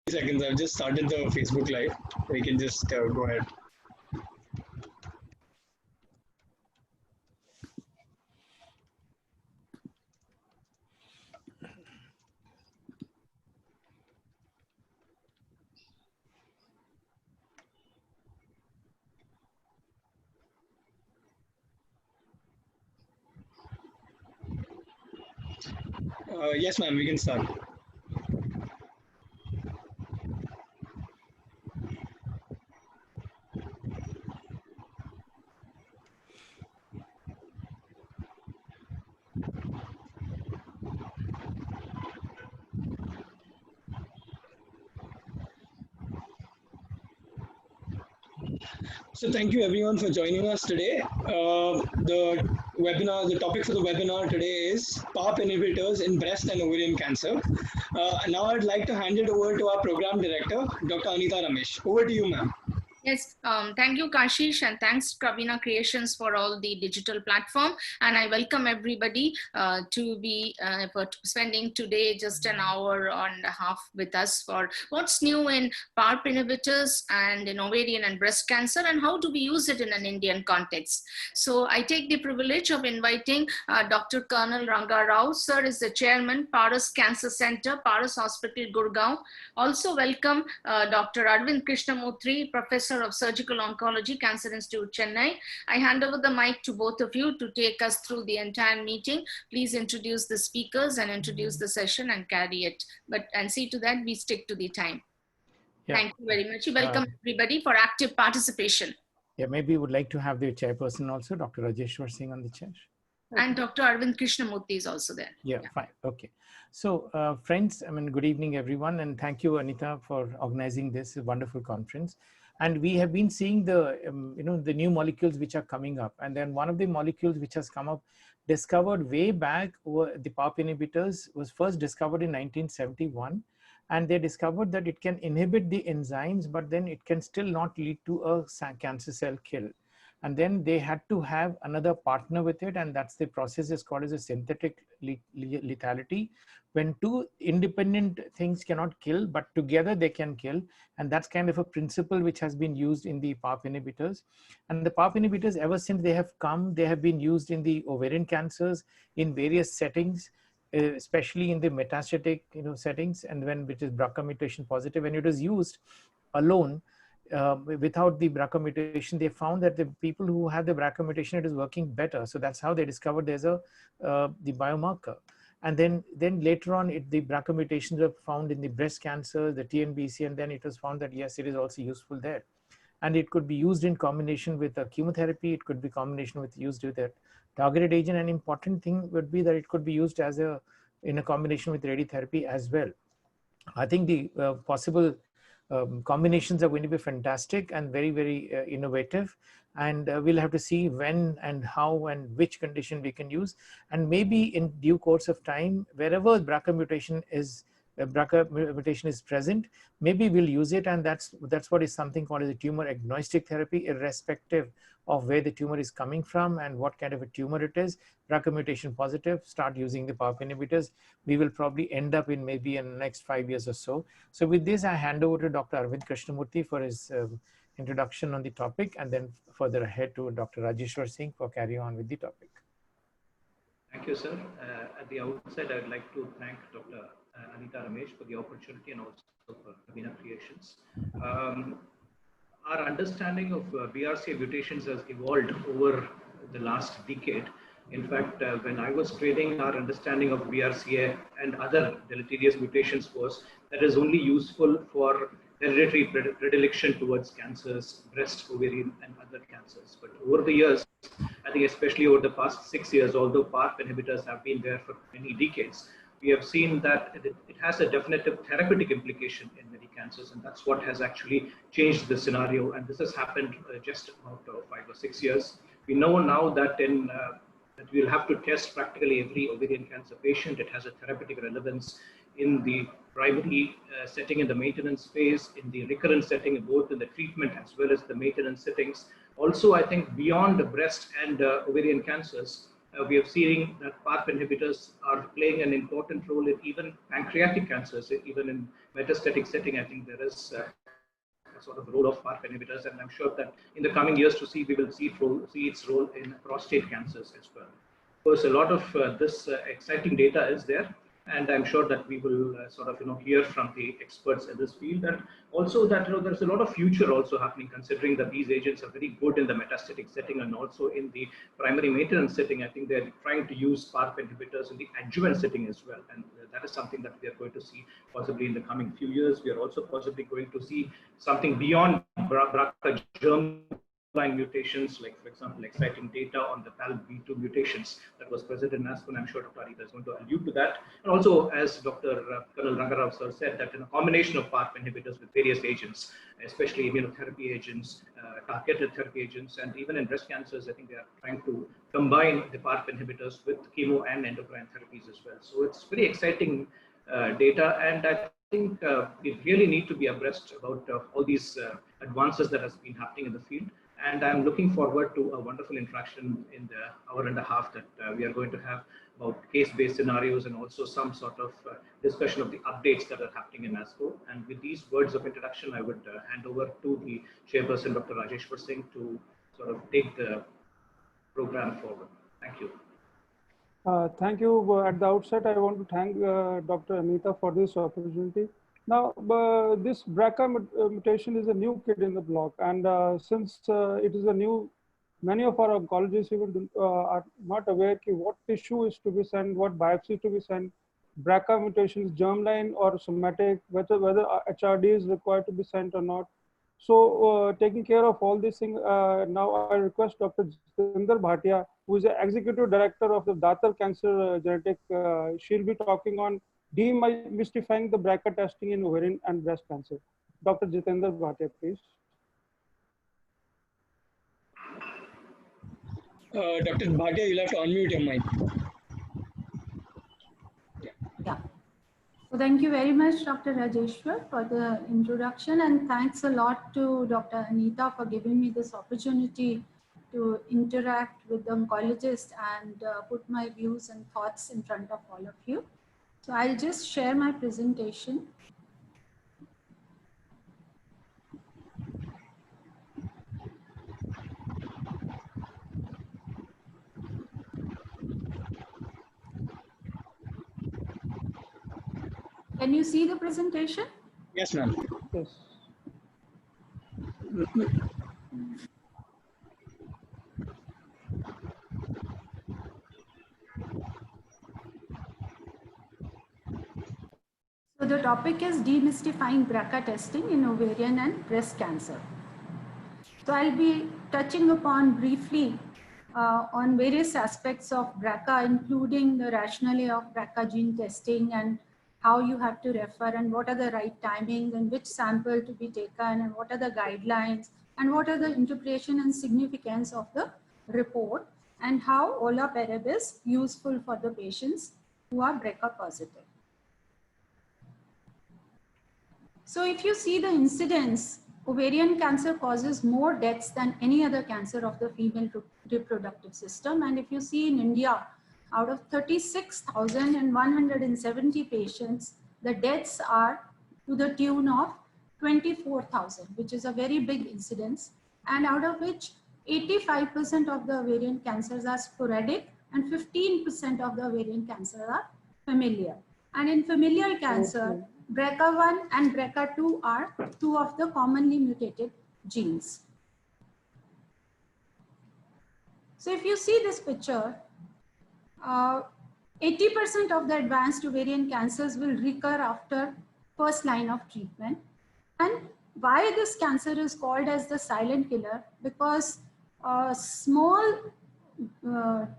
Seconds. I've just started the Facebook Live. We can just go ahead. Yes, ma'am, we can start. So thank you everyone for joining us today. The topic for the webinar today is PARP inhibitors in breast and ovarian cancer. Now I'd like to hand it over to our program director, Dr. Anita Ramesh. Over to you, ma'am. Yes, thank you, Kashish, and thanks Pravina Creations for all the digital platform. And I welcome everybody to be for spending today just an hour and a half with us for what's new in PARP inhibitors and in ovarian and breast cancer, and how do we use it in an Indian context. So I take the privilege of inviting Dr. Colonel Ranga Rao. Sir is the chairman, Paras Cancer Center, Paras Hospital, Gurgaon. Also welcome Dr. Arvind Krishnamurthy, Professor of Surgical Oncology, Cancer Institute, Chennai. I hand over the mic to both of you to take us through the entire meeting. Please introduce the speakers and introduce the session and carry it. And see to that we stick to the time. Yeah. Thank you very much. Welcome everybody for active participation. Yeah, maybe we would like to have the chairperson also, Dr. Rajeshwar Singh on the chair. And Dr. Arvind Krishnamurthy is also there. Yeah, fine. Okay. So friends, good evening, everyone. And thank you, Anita, for organizing this wonderful conference. And we have been seeing the, the new molecules which are coming up. And then one of the molecules which has come up, discovered way back, the PARP inhibitors, was first discovered in 1971. And they discovered that it can inhibit the enzymes, but then it can still not lead to a cancer cell kill. And then they had to have another partner with it, and that's the process is called as a synthetic lethality, when two independent things cannot kill, but together they can kill. And that's kind of a principle which has been used in the PARP inhibitors. And the PARP inhibitors, ever since they have come, they have been used in the ovarian cancers in various settings, especially in the metastatic settings, and which is BRCA mutation positive. When it was used alone, without the BRCA mutation, they found that the people who have the BRCA mutation, it is working better. So that's how they discovered there's the biomarker. And then later on, the BRCA mutations were found in the breast cancer, the TNBC, and then it was found that yes, it is also useful there. And it could be used in combination with a chemotherapy. It could be used with a targeted agent. An important thing would be that it could be used in a combination with radiotherapy as well. I think the possible combinations are going to be fantastic and very, very innovative. And we'll have to see when and how and which condition we can use. And maybe in due course of time, wherever BRCA mutation is present, maybe we'll use it. And that's what is something called as a tumor agnostic therapy, irrespective of where the tumor is coming from and what kind of a tumor it is. BRCA mutation positive, start using the PARP inhibitors. We will probably end up in maybe in the next 5 years or so. So with this, I hand over to Dr. Arvind Krishnamurthy for his introduction on the topic, and then further ahead to Dr. Rajeshwar Singh for carry on with the topic. Thank you, sir. At the outset, I'd like to thank Dr. Anita Ramesh for the opportunity and also for Pravina Creations. Our understanding of BRCA mutations has evolved over the last decade. In fact, when I was training, our understanding of BRCA and other deleterious mutations was that is only useful for hereditary predilection towards cancers, breast, ovarian, and other cancers. But over the years, I think especially over the past 6 years, although PARP inhibitors have been there for many decades, we have seen that it has a definitive therapeutic implication in many cancers, and that's what has actually changed the scenario. And this has happened just about 5 or 6 years. We know now that that we'll have to test practically every ovarian cancer patient. It has a therapeutic relevance in the primary setting, in the maintenance phase, in the recurrent setting, both in the treatment as well as the maintenance settings. Also, I think beyond the breast and ovarian cancers, we have seen that PARP inhibitors are playing an important role in even pancreatic cancers, even in metastatic setting. I think there is a sort of role of PARP inhibitors, and I'm sure that in the coming years we will see its role in prostate cancers as well. Of course, a lot of this exciting data is there, and I'm sure that we will sort of hear from the experts in this field, and also that there's a lot of future also happening, considering that these agents are very good in the metastatic setting and also in the primary maintenance setting. I think they're trying to use PARP inhibitors in the adjuvant setting as well, and that is something that we are going to see possibly in the coming few years. We are also possibly going to see something beyond BRCA germline mutations, like, for example, exciting data on the PALB2 mutations that was presented in ASCO, and I'm sure Dr. Anita is going to allude to that. And also, as Dr. Colonel Rangarao sir said, that in a combination of PARP inhibitors with various agents, especially immunotherapy agents, targeted therapy agents, and even in breast cancers, I think they are trying to combine the PARP inhibitors with chemo and endocrine therapies as well. So it's very exciting data, and I think we really need to be abreast about all these advances that has been happening in the field. And I'm looking forward to a wonderful interaction in the hour and a half that we are going to have about case-based scenarios and also some sort of discussion of the updates that are happening in ASCO. And with these words of introduction, I would hand over to the chairperson, Dr. Rajeshwar Singh, to sort of take the program forward. Thank you. Thank you. At the outset, I want to thank Dr. Anita for this opportunity. Now, this BRCA mutation is a new kid in the block, and since it is a new, many of our oncologists even are not aware what tissue is to be sent, what biopsy to be sent, BRCA mutation is germline or somatic, whether HRD is required to be sent or not. So taking care of all these things, now I request Dr. Jitendra Bhatia, who is the Executive Director of the Datar Cancer Genetic. She'll be talking on demystifying the BRCA testing in ovarian and breast cancer. Dr. Jitendra Bhatia, please. Dr. Bhatia, you'll have to unmute your mic. Yeah. So thank you very much, Dr. Rajeshwar, for the introduction, and thanks a lot to Dr. Anita for giving me this opportunity to interact with the oncologist and put my views and thoughts in front of all of you. So I'll just share my presentation. Can you see the presentation? Yes, ma'am. Yes. So the topic is demystifying BRCA testing in ovarian and breast cancer. So I'll be touching upon briefly on various aspects of BRCA, including the rationale of BRCA gene testing and how you have to refer and what are the right timings and which sample to be taken and what are the guidelines and what are the interpretation and significance of the report and how olaparib is useful for the patients who are BRCA positive. So if you see the incidence, ovarian cancer causes more deaths than any other cancer of the female reproductive system. And if you see in India, out of 36,170 patients, the deaths are to the tune of 24,000, which is a very big incidence. And out of which 85% of the ovarian cancers are sporadic and 15% of the ovarian cancers are familial. And in familial cancer, BRCA1 and BRCA2 are two of the commonly mutated genes. So if you see this picture, 80% of the advanced ovarian cancers will recur after first line of treatment. And why this cancer is called as the silent killer? Because a small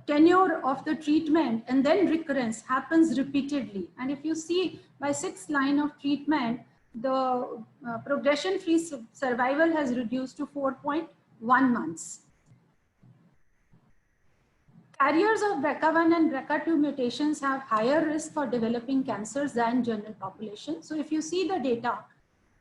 tenure of the treatment and then recurrence happens repeatedly. And if you see by 6th line of treatment, the progression-free survival has reduced to 4.1 months. Carriers of BRCA1 and BRCA2 mutations have higher risk for developing cancers than general population. So if you see the data,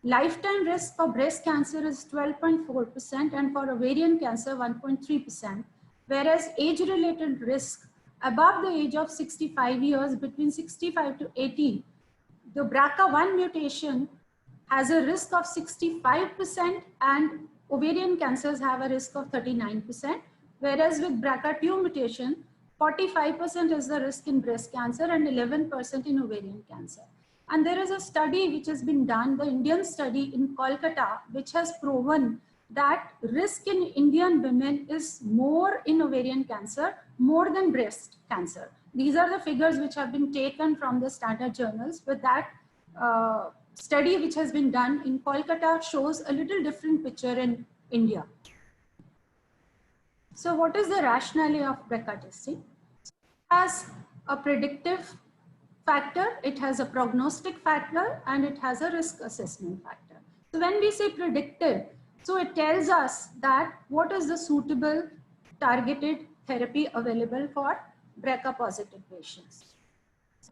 lifetime risk for breast cancer is 12.4% and for ovarian cancer 1.3%, whereas age-related risk above the age of 65 years, between 65 to 80, the BRCA1 mutation has a risk of 65% and ovarian cancers have a risk of 39%. Whereas with BRCA2 mutation, 45% is the risk in breast cancer and 11% in ovarian cancer. And there is a study which has been done, the Indian study in Kolkata, which has proven that risk in Indian women is more in ovarian cancer, more than breast cancer. These are the figures which have been taken from the standard journals, but that study which has been done in Kolkata shows a little different picture in India. So what is the rationale of BRCA testing? It has a predictive factor, it has a prognostic factor, and it has a risk assessment factor. So when we say predictive, so it tells us that what is the suitable targeted therapy available for BRCA positive patients.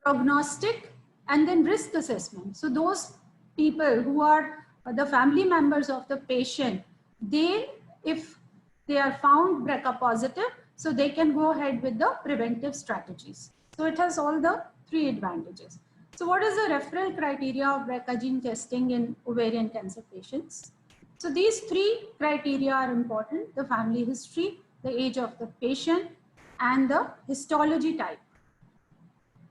Prognostic and then risk assessment. So those people who are the family members of the patient, if they are found BRCA positive, so they can go ahead with the preventive strategies. So it has all the three advantages. So what is the referral criteria of BRCA gene testing in ovarian cancer patients? So these three criteria are important: the family history, the age of the patient, and the histology type.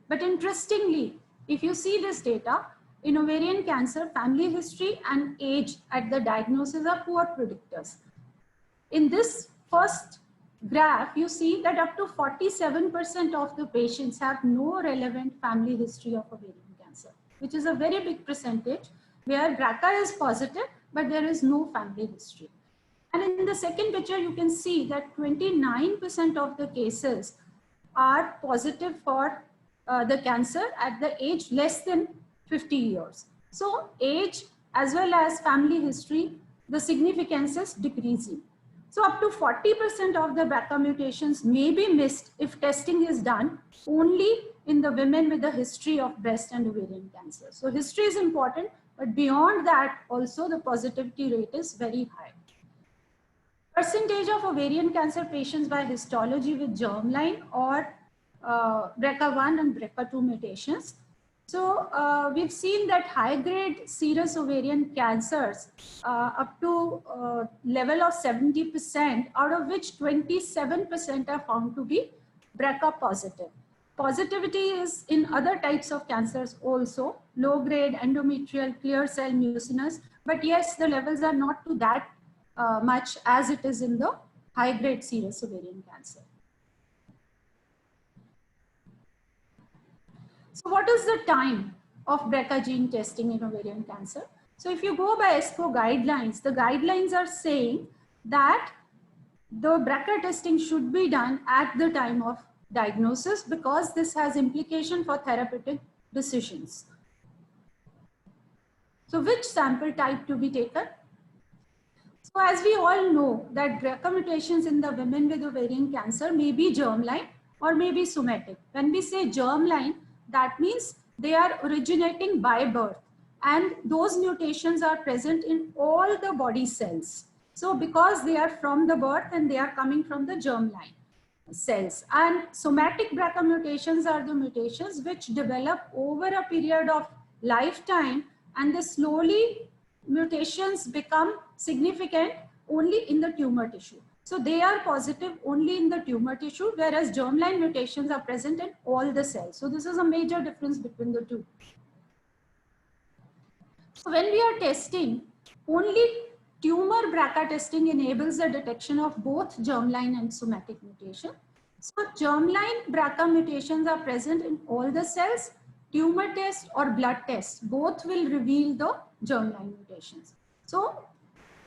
But interestingly, if you see this data, in ovarian cancer, family history and age at the diagnosis are poor predictors. In this first graph, you see that up to 47% of the patients have no relevant family history of ovarian cancer, which is a very big percentage, where BRCA is positive, but there is no family history. And in the second picture, you can see that 29% of the cases are positive for the cancer at the age less than 50 years. So age as well as family history, the significance is decreasing. So up to 40% of the BRCA mutations may be missed if testing is done only in the women with a history of breast and ovarian cancer. So history is important, but beyond that also the positivity rate is very high. Percentage of ovarian cancer patients by histology with germline or BRCA1 and BRCA2 mutations. So we've seen that high-grade serous ovarian cancers up to level of 70%, out of which 27% are found to be BRCA positive. Positivity is in other types of cancers also, low-grade endometrial, clear cell mucinous, but yes, the levels are not to that much as it is in the high-grade serous ovarian cancer. So what is the time of BRCA gene testing in ovarian cancer? So if you go by ESCO guidelines, the guidelines are saying that the BRCA testing should be done at the time of diagnosis because this has implication for therapeutic decisions. So which sample type to be taken? So as we all know that BRCA mutations in the women with ovarian cancer may be germline or may be somatic. When we say germline, that means they are originating by birth and those mutations are present in all the body cells. So because they are from the birth and they are coming from the germline cells, and somatic BRCA mutations are the mutations which develop over a period of lifetime and the slowly mutations become significant only in the tumor tissue. So they are positive only in the tumor tissue, whereas germline mutations are present in all the cells. So this is a major difference between the two. So when we are testing, only tumor BRCA testing enables the detection of both germline and somatic mutation. So germline BRCA mutations are present in all the cells. Tumor test or blood test, both will reveal the germline mutations. So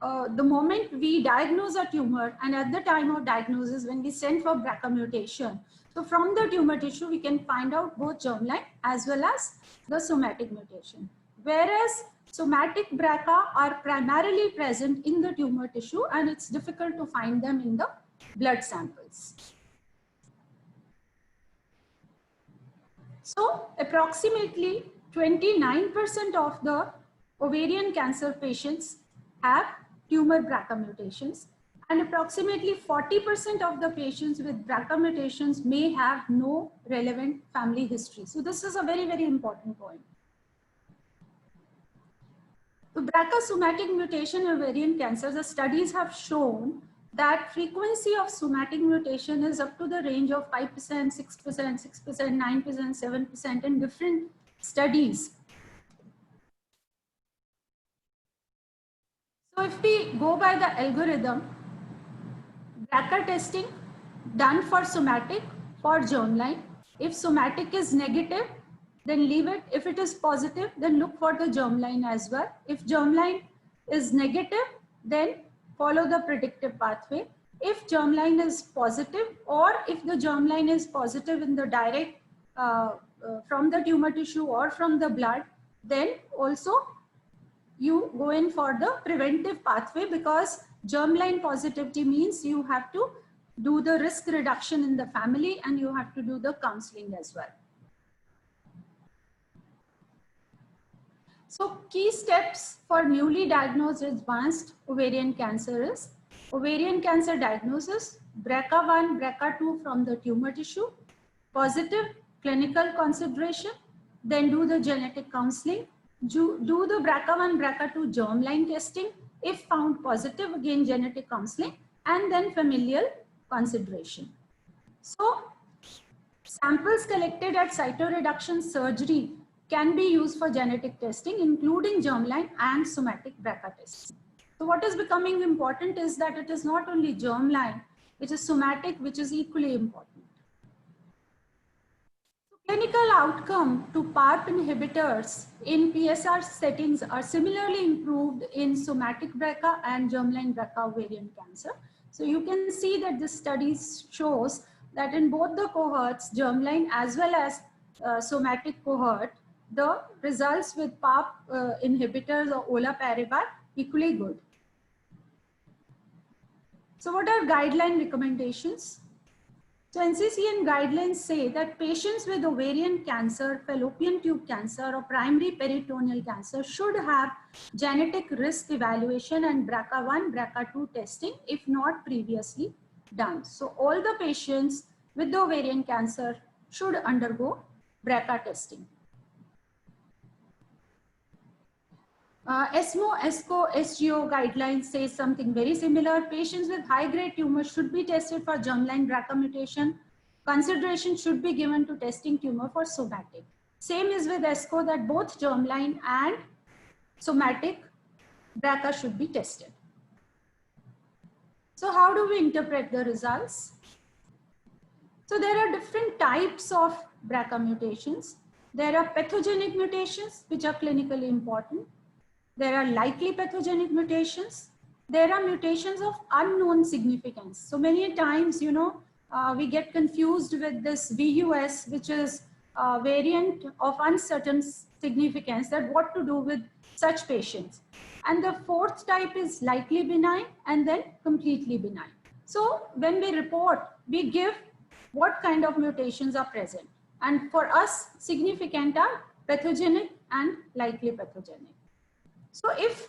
the moment we diagnose a tumor and at the time of diagnosis, when we send for BRCA mutation, so from the tumor tissue, we can find out both germline as well as the somatic mutation. Whereas somatic BRCA are primarily present in the tumor tissue and it's difficult to find them in the blood samples. So approximately 29% of the ovarian cancer patients have tumor BRCA mutations And approximately 40% of the patients with BRCA mutations may have no relevant family history. So this is a very, very important point. So BRCA somatic mutation in ovarian cancer, the studies have shown that frequency of somatic mutation is up to the range of 5%, 6%, 6%, 9%, 7% in different studies. So if we go by the algorithm, BRCA testing done for somatic for germline. If somatic is negative, then leave it. If it is positive, then look for the germline as well. If germline is negative, then follow the predictive pathway. If germline is positive, or if the germline is positive in the direct from the tumor tissue or from the blood, then also you go in for the preventive pathway, because germline positivity means you have to do the risk reduction in the family and you have to do the counseling as well. So key steps for newly diagnosed advanced ovarian cancer is ovarian cancer diagnosis, BRCA1, BRCA2 from the tumor tissue, positive clinical consideration, then do the genetic counseling, do the BRCA1, BRCA2 germline testing. If found positive, again genetic counseling, and then familial consideration. So samples collected at cytoreduction surgery can be used for genetic testing, including germline and somatic BRCA testing. So what is becoming important is that it is not only germline, which is somatic, which is equally important. Clinical outcome to PARP inhibitors in PSR settings are similarly improved in somatic BRCA and germline BRCA ovarian cancer. So you can see that this study shows that in both the cohorts, germline as well as somatic cohort, the results with PARP inhibitors or olaparib equally good. So what are guideline recommendations? So NCCN guidelines say that patients with ovarian cancer, fallopian tube cancer, or primary peritoneal cancer should have genetic risk evaluation and BRCA1, BRCA2 testing if not previously done. So all the patients with the ovarian cancer should undergo BRCA testing. ESMO, ESCO, SGO guidelines say something very similar. Patients with high-grade tumors should be tested for germline BRCA mutation. Consideration should be given to testing tumor for somatic. Same is with ESCO, that both germline and somatic BRCA should be tested. So how do we interpret the results? So there are different types of BRCA mutations. There are pathogenic mutations, which are clinically important. There are likely pathogenic mutations. There are mutations of unknown significance. So many times, you know, we get confused with this VUS, which is a variant of uncertain significance, that what to do with such patients. And the fourth type is likely benign and then completely benign. So when we report, we give what kind of mutations are present. And for us, significant are pathogenic and likely pathogenic. So if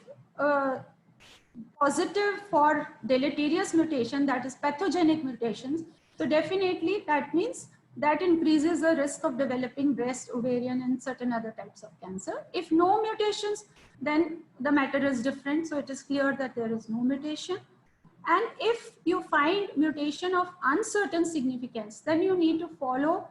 positive for deleterious mutation, that is pathogenic mutations, so definitely that means that increases the risk of developing breast, ovarian, and certain other types of cancer. If no mutations, then the matter is different. So it is clear that there is no mutation. And if you find mutation of uncertain significance, then you need to follow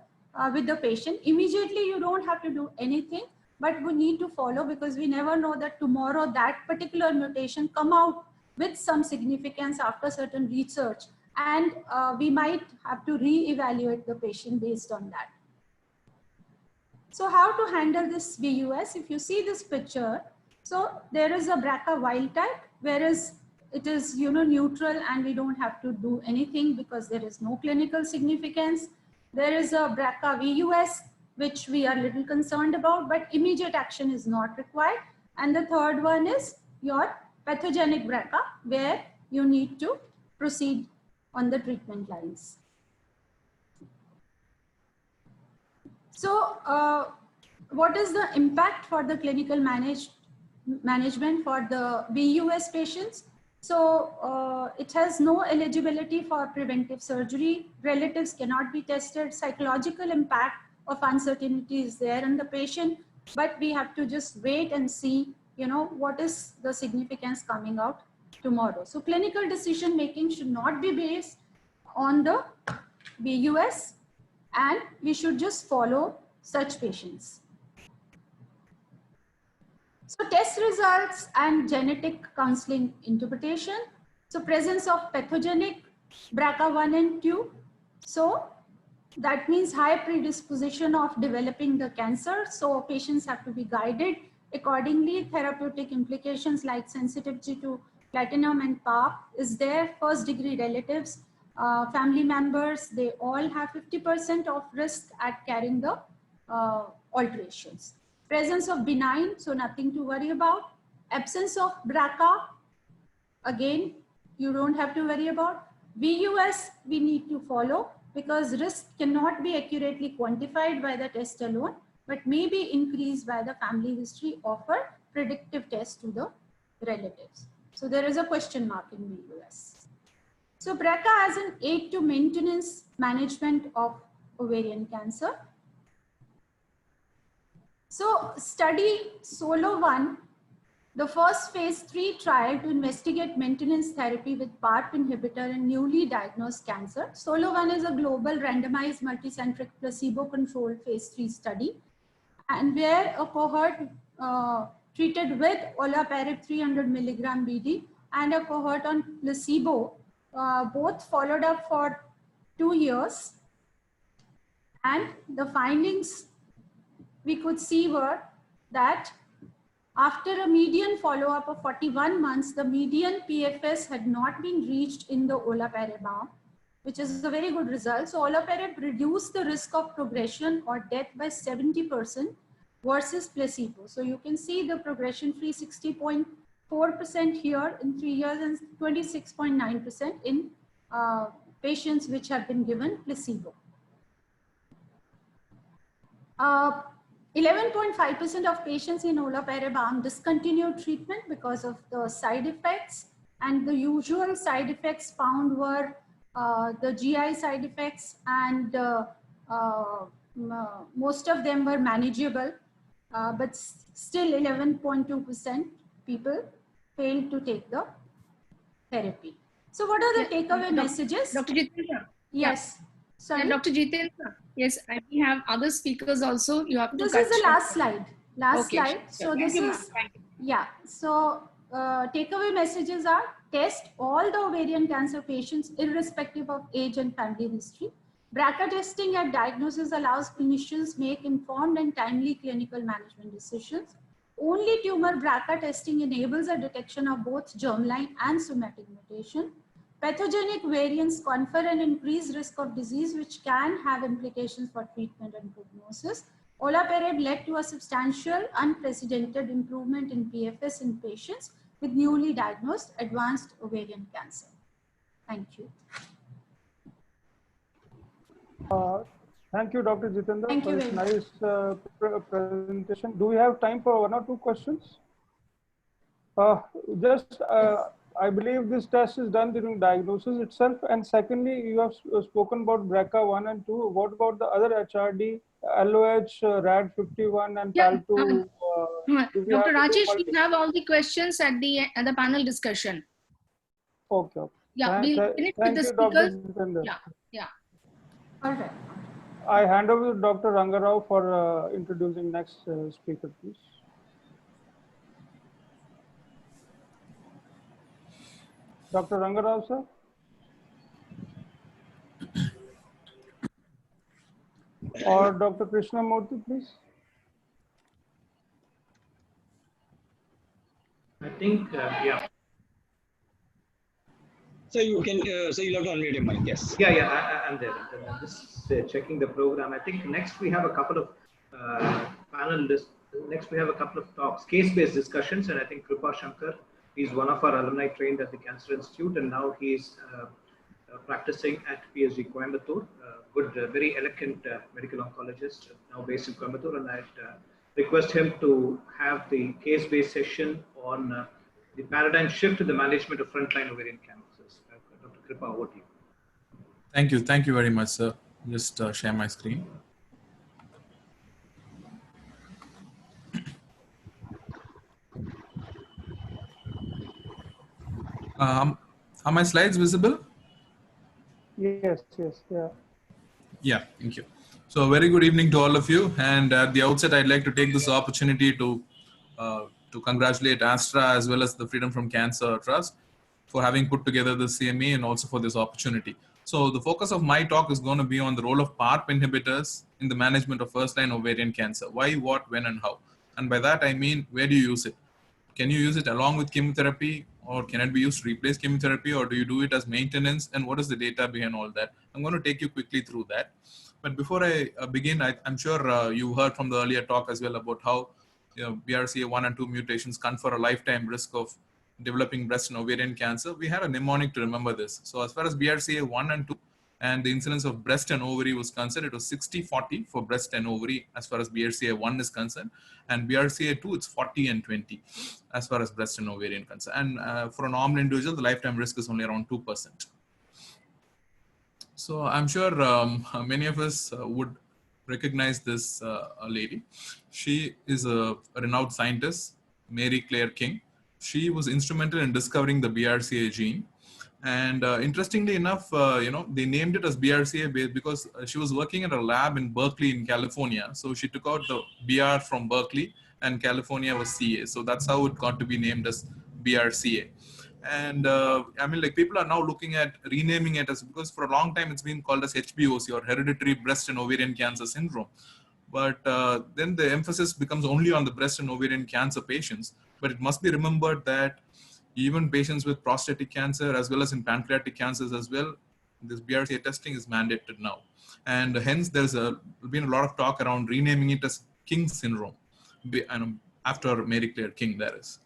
with the patient. Immediately, you don't have to do anything, but we need to follow, because we never know that tomorrow that particular mutation come out with some significance after certain research, and we might have to re-evaluate the patient based on that. So how to handle this VUS? If you see this picture, so there is a BRCA wild type, whereas it is, you know, neutral and we don't have to do anything because there is no clinical significance. There is a BRCA VUS, which we are little concerned about, but immediate action is not required. And the third one is your pathogenic BRCA, where you need to proceed on the treatment lines. So what is the impact for the clinical management for the VUS patients? So it has no eligibility for preventive surgery. Relatives cannot be tested. Psychological impact of uncertainty is there in the patient, but we have to just wait and see, what is the significance coming out tomorrow. So clinical decision making should not be based on the BUS, and we should just follow such patients. So test results and genetic counseling interpretation. So presence of pathogenic BRCA1 and 2. So that means high predisposition of developing the cancer. So patients have to be guided accordingly. Therapeutic implications like sensitivity to platinum and PARP is there. First degree relatives, family members, they all have 50% of risk at carrying the alterations. Presence of benign, so nothing to worry about. Absence of BRCA, again, you don't have to worry about. VUS, we need to follow because risk cannot be accurately quantified by the test alone, but may be increased by the family history of a predictive test to the relatives. So there is a question mark in VUS. So BRCA as an aid to maintenance management of ovarian cancer. So study SOLO-1, the first phase 3 trial to investigate maintenance therapy with PARP inhibitor in newly diagnosed cancer. SOLO-1 is a global randomized multicentric placebo-controlled phase 3 study, and where a cohort treated with olaparib 300 milligram BD and a cohort on placebo, both followed up for 2 years. And the findings we could see were that after a median follow-up of 41 months, the median PFS had not been reached in the olaparib arm, which is a very good result. So olaparib reduced the risk of progression or death by 70% versus placebo. So you can see the progression-free 60.4% here in 3 years and 26.9% in patients which have been given placebo. 11.5% of patients in olaparib arm discontinued treatment because of the side effects, and the usual side effects found were the GI side effects, and most of them were manageable, but still 11.2% people failed to take the therapy. So what are the takeaway messages? Dr. Jitendra. Yes. Sorry. Dr. Jitendra. Yes, we have other speakers also. You have to. This is the last slide. Last slide. So Thank this you, is, yeah. So takeaway messages are: test all the ovarian cancer patients irrespective of age and family history. BRCA testing at diagnosis allows clinicians make informed and timely clinical management decisions. Only tumor BRCA testing enables a detection of both germline and somatic mutation. Pathogenic variants confer an increased risk of disease, which can have implications for treatment and prognosis. Olaparib led to a substantial, unprecedented improvement in PFS in patients with newly diagnosed advanced ovarian cancer. Thank you. Thank you, Dr. Jitendra, Thank for you this very nice presentation. Do we have time for 1 or 2 questions? I believe this test is done during diagnosis itself. And secondly, you have spoken about BRCA1 and 2. What about the other HRD, LOH, RAD51 and PAL2? Dr. Rajesh, we have all the questions at the panel discussion. Okay. Yeah, we'll finish with the speakers. Yeah. All right. I hand over to Dr. Rangarao for introducing next speaker, please. Dr. Rangarao, sir. Or Dr. Krishnamurthy, please. I think, yeah. So you can, so you'll have to unmute your mic, yes. Yeah, I'm there. I'm just checking the program. I think next we have a couple of panelists. Next we have a couple of talks, case-based discussions, and I think Krupa Shankar, he's one of our alumni trained at the Cancer Institute, and now he's practicing at PSG Coimbatore. Good, very eloquent medical oncologist, now based in Coimbatore, and I'd request him to have the case-based session on the paradigm shift in the management of frontline ovarian cancers. Dr. Kripa, over to you. Thank you. Thank you very much, sir. Just share my screen. Are my slides visible? Yes, yes, yeah. Yeah, thank you. So a very good evening to all of you. And at the outset, I'd like to take this opportunity to congratulate Astra as well as the Freedom from Cancer Trust for having put together the CME and also for this opportunity. So the focus of my talk is going to be on the role of PARP inhibitors in the management of first-line ovarian cancer. Why, what, when, and how. And by that, I mean, where do you use it? Can you use it along with chemotherapy, or can it be used to replace chemotherapy, or do you do it as maintenance? And what is the data behind all that? I'm going to take you quickly through that. But before I begin, I'm sure you heard from the earlier talk as well about how BRCA1 and 2 mutations confer a lifetime risk of developing breast and ovarian cancer. We had a mnemonic to remember this. So as far as BRCA1 and 2 and the incidence of breast and ovary was concerned, it was 60-40 for breast and ovary as far as BRCA1 is concerned, and BRCA2 it's 40 and 20 as far as breast and ovarian cancer. And for a normal individual, the lifetime risk is only around 2%. So I'm sure many of us would recognize this lady. She is a renowned scientist, Mary Claire King. She was instrumental in discovering the BRCA gene. And interestingly enough, they named it as BRCA because she was working at a lab in Berkeley in California. So she took out the BR from Berkeley and California was CA. So that's how it got to be named as BRCA. And I mean, like, people are now looking at renaming it as, because for a long time it's been called as HBOC, or hereditary breast and ovarian cancer syndrome. But then the emphasis becomes only on the breast and ovarian cancer patients. But it must be remembered that even patients with prostatic cancer as well as in pancreatic cancers as well, this BRCA testing is mandated now. And hence there's been a lot of talk around renaming it as King syndrome, after Mary Claire King, that is.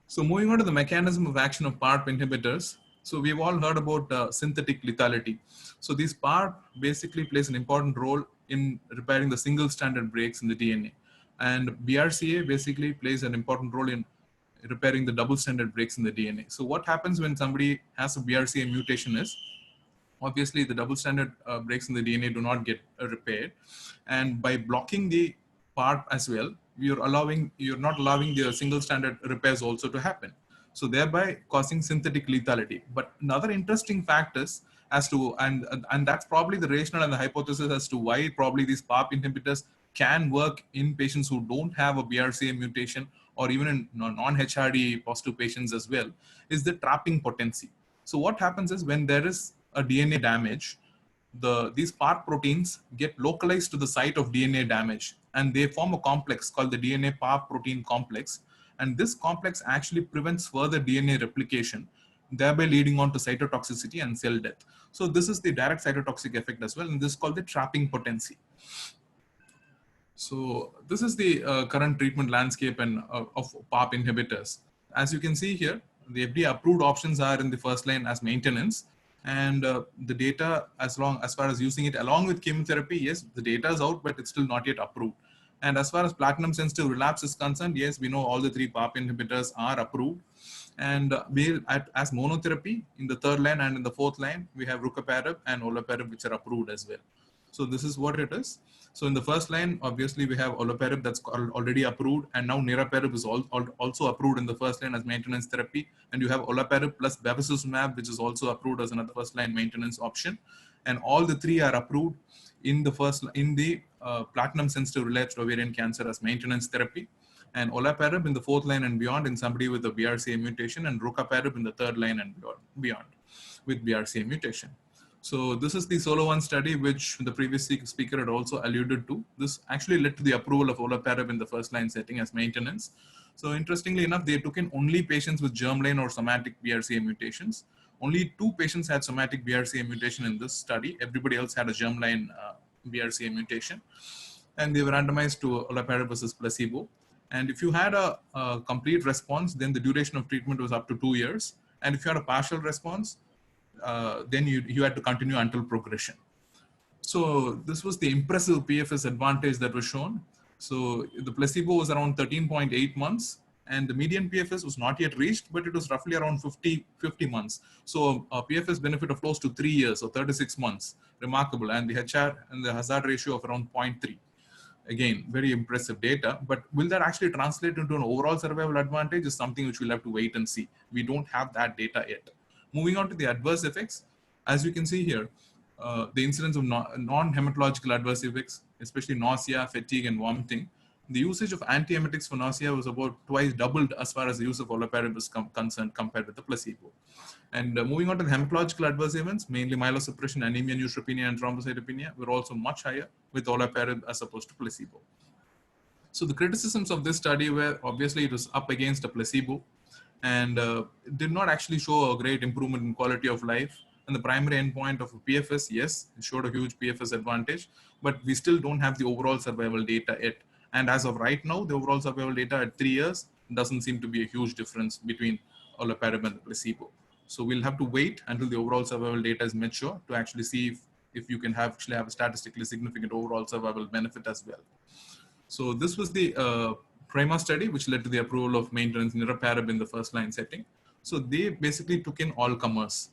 So moving on to the mechanism of action of PARP inhibitors. So we've all heard about synthetic lethality. So these PARP basically plays an important role in repairing the single stranded breaks in the DNA. And BRCA basically plays an important role in repairing the double-stranded breaks in the DNA. So what happens when somebody has a BRCA mutation is, obviously the double-stranded breaks in the DNA do not get repaired. And by blocking the PARP as well, you're not allowing the single-stranded repairs also to happen. So thereby causing synthetic lethality. But another interesting fact is, and that's probably the rationale and the hypothesis as to why probably these PARP inhibitors can work in patients who don't have a BRCA mutation, or even in non-HRD positive patients as well, is the trapping potency. So what happens is, when there is a DNA damage, these PARP proteins get localized to the site of DNA damage, and they form a complex called the DNA PARP protein complex. And this complex actually prevents further DNA replication, thereby leading on to cytotoxicity and cell death. So this is the direct cytotoxic effect as well, and this is called the trapping potency. So this is the current treatment landscape and of PARP inhibitors. As you can see here, the FDA approved options are in the first line as maintenance, and the data as far as using it along with chemotherapy, yes, the data is out, but it's still not yet approved. And as far as platinum sensitive relapse is concerned, yes, we know all the 3 PARP inhibitors are approved. And as monotherapy in the 3rd line and in the 4th line, we have rucaparib and olaparib, which are approved as well. So this is what it is. So in the 1st line, obviously we have olaparib that's already approved, and now niraparib is also approved in the 1st line as maintenance therapy. And you have olaparib plus bevacizumab, which is also approved as another 1st line maintenance option. And all the 3 are approved in the platinum sensitive relapsed ovarian cancer as maintenance therapy, and olaparib in the 4th line and beyond in somebody with a BRCA mutation, and rucaparib in the 3rd line and beyond with BRCA mutation. So this is the SOLO-1 study, which the previous speaker had also alluded to. This actually led to the approval of olaparib in the 1st line setting as maintenance. So interestingly enough, they took in only patients with germline or somatic BRCA mutations. Only 2 patients had somatic BRCA mutation in this study. Everybody else had a germline BRCA mutation. And they were randomized to olaparib versus placebo. And if you had a complete response, then the duration of treatment was up to 2 years. And if you had a partial response, then you had to continue until progression. So this was the impressive PFS advantage that was shown. So the placebo was around 13.8 months, and the median PFS was not yet reached, but it was roughly around 50 months. So a PFS benefit of close to 3 years or 36 months, remarkable, and the HR and the hazard ratio of around 0.3. Again, very impressive data, but will that actually translate into an overall survival advantage is something which we'll have to wait and see. We don't have that data yet. Moving on to the adverse effects, as you can see here, the incidence of non-hematological adverse effects, especially nausea, fatigue, and vomiting. The usage of antiemetics for nausea was about twice doubled as far as the use of olaparib is concerned compared with the placebo. And moving on to the hematological adverse events, mainly myelosuppression, anemia, neutropenia, and thrombocytopenia were also much higher with olaparib as opposed to placebo. So the criticisms of this study were obviously it was up against a placebo and did not actually show a great improvement in quality of life. And the primary endpoint of PFS, yes, it showed a huge PFS advantage, but we still don't have the overall survival data yet. And as of right now, the overall survival data at 3 years doesn't seem to be a huge difference between olaparib and the placebo. So we'll have to wait until the overall survival data is mature to actually see if you can actually have a statistically significant overall survival benefit as well. So this was the PRIMA study, which led to the approval of maintenance niraparib in the first line setting. So they basically took in all comers,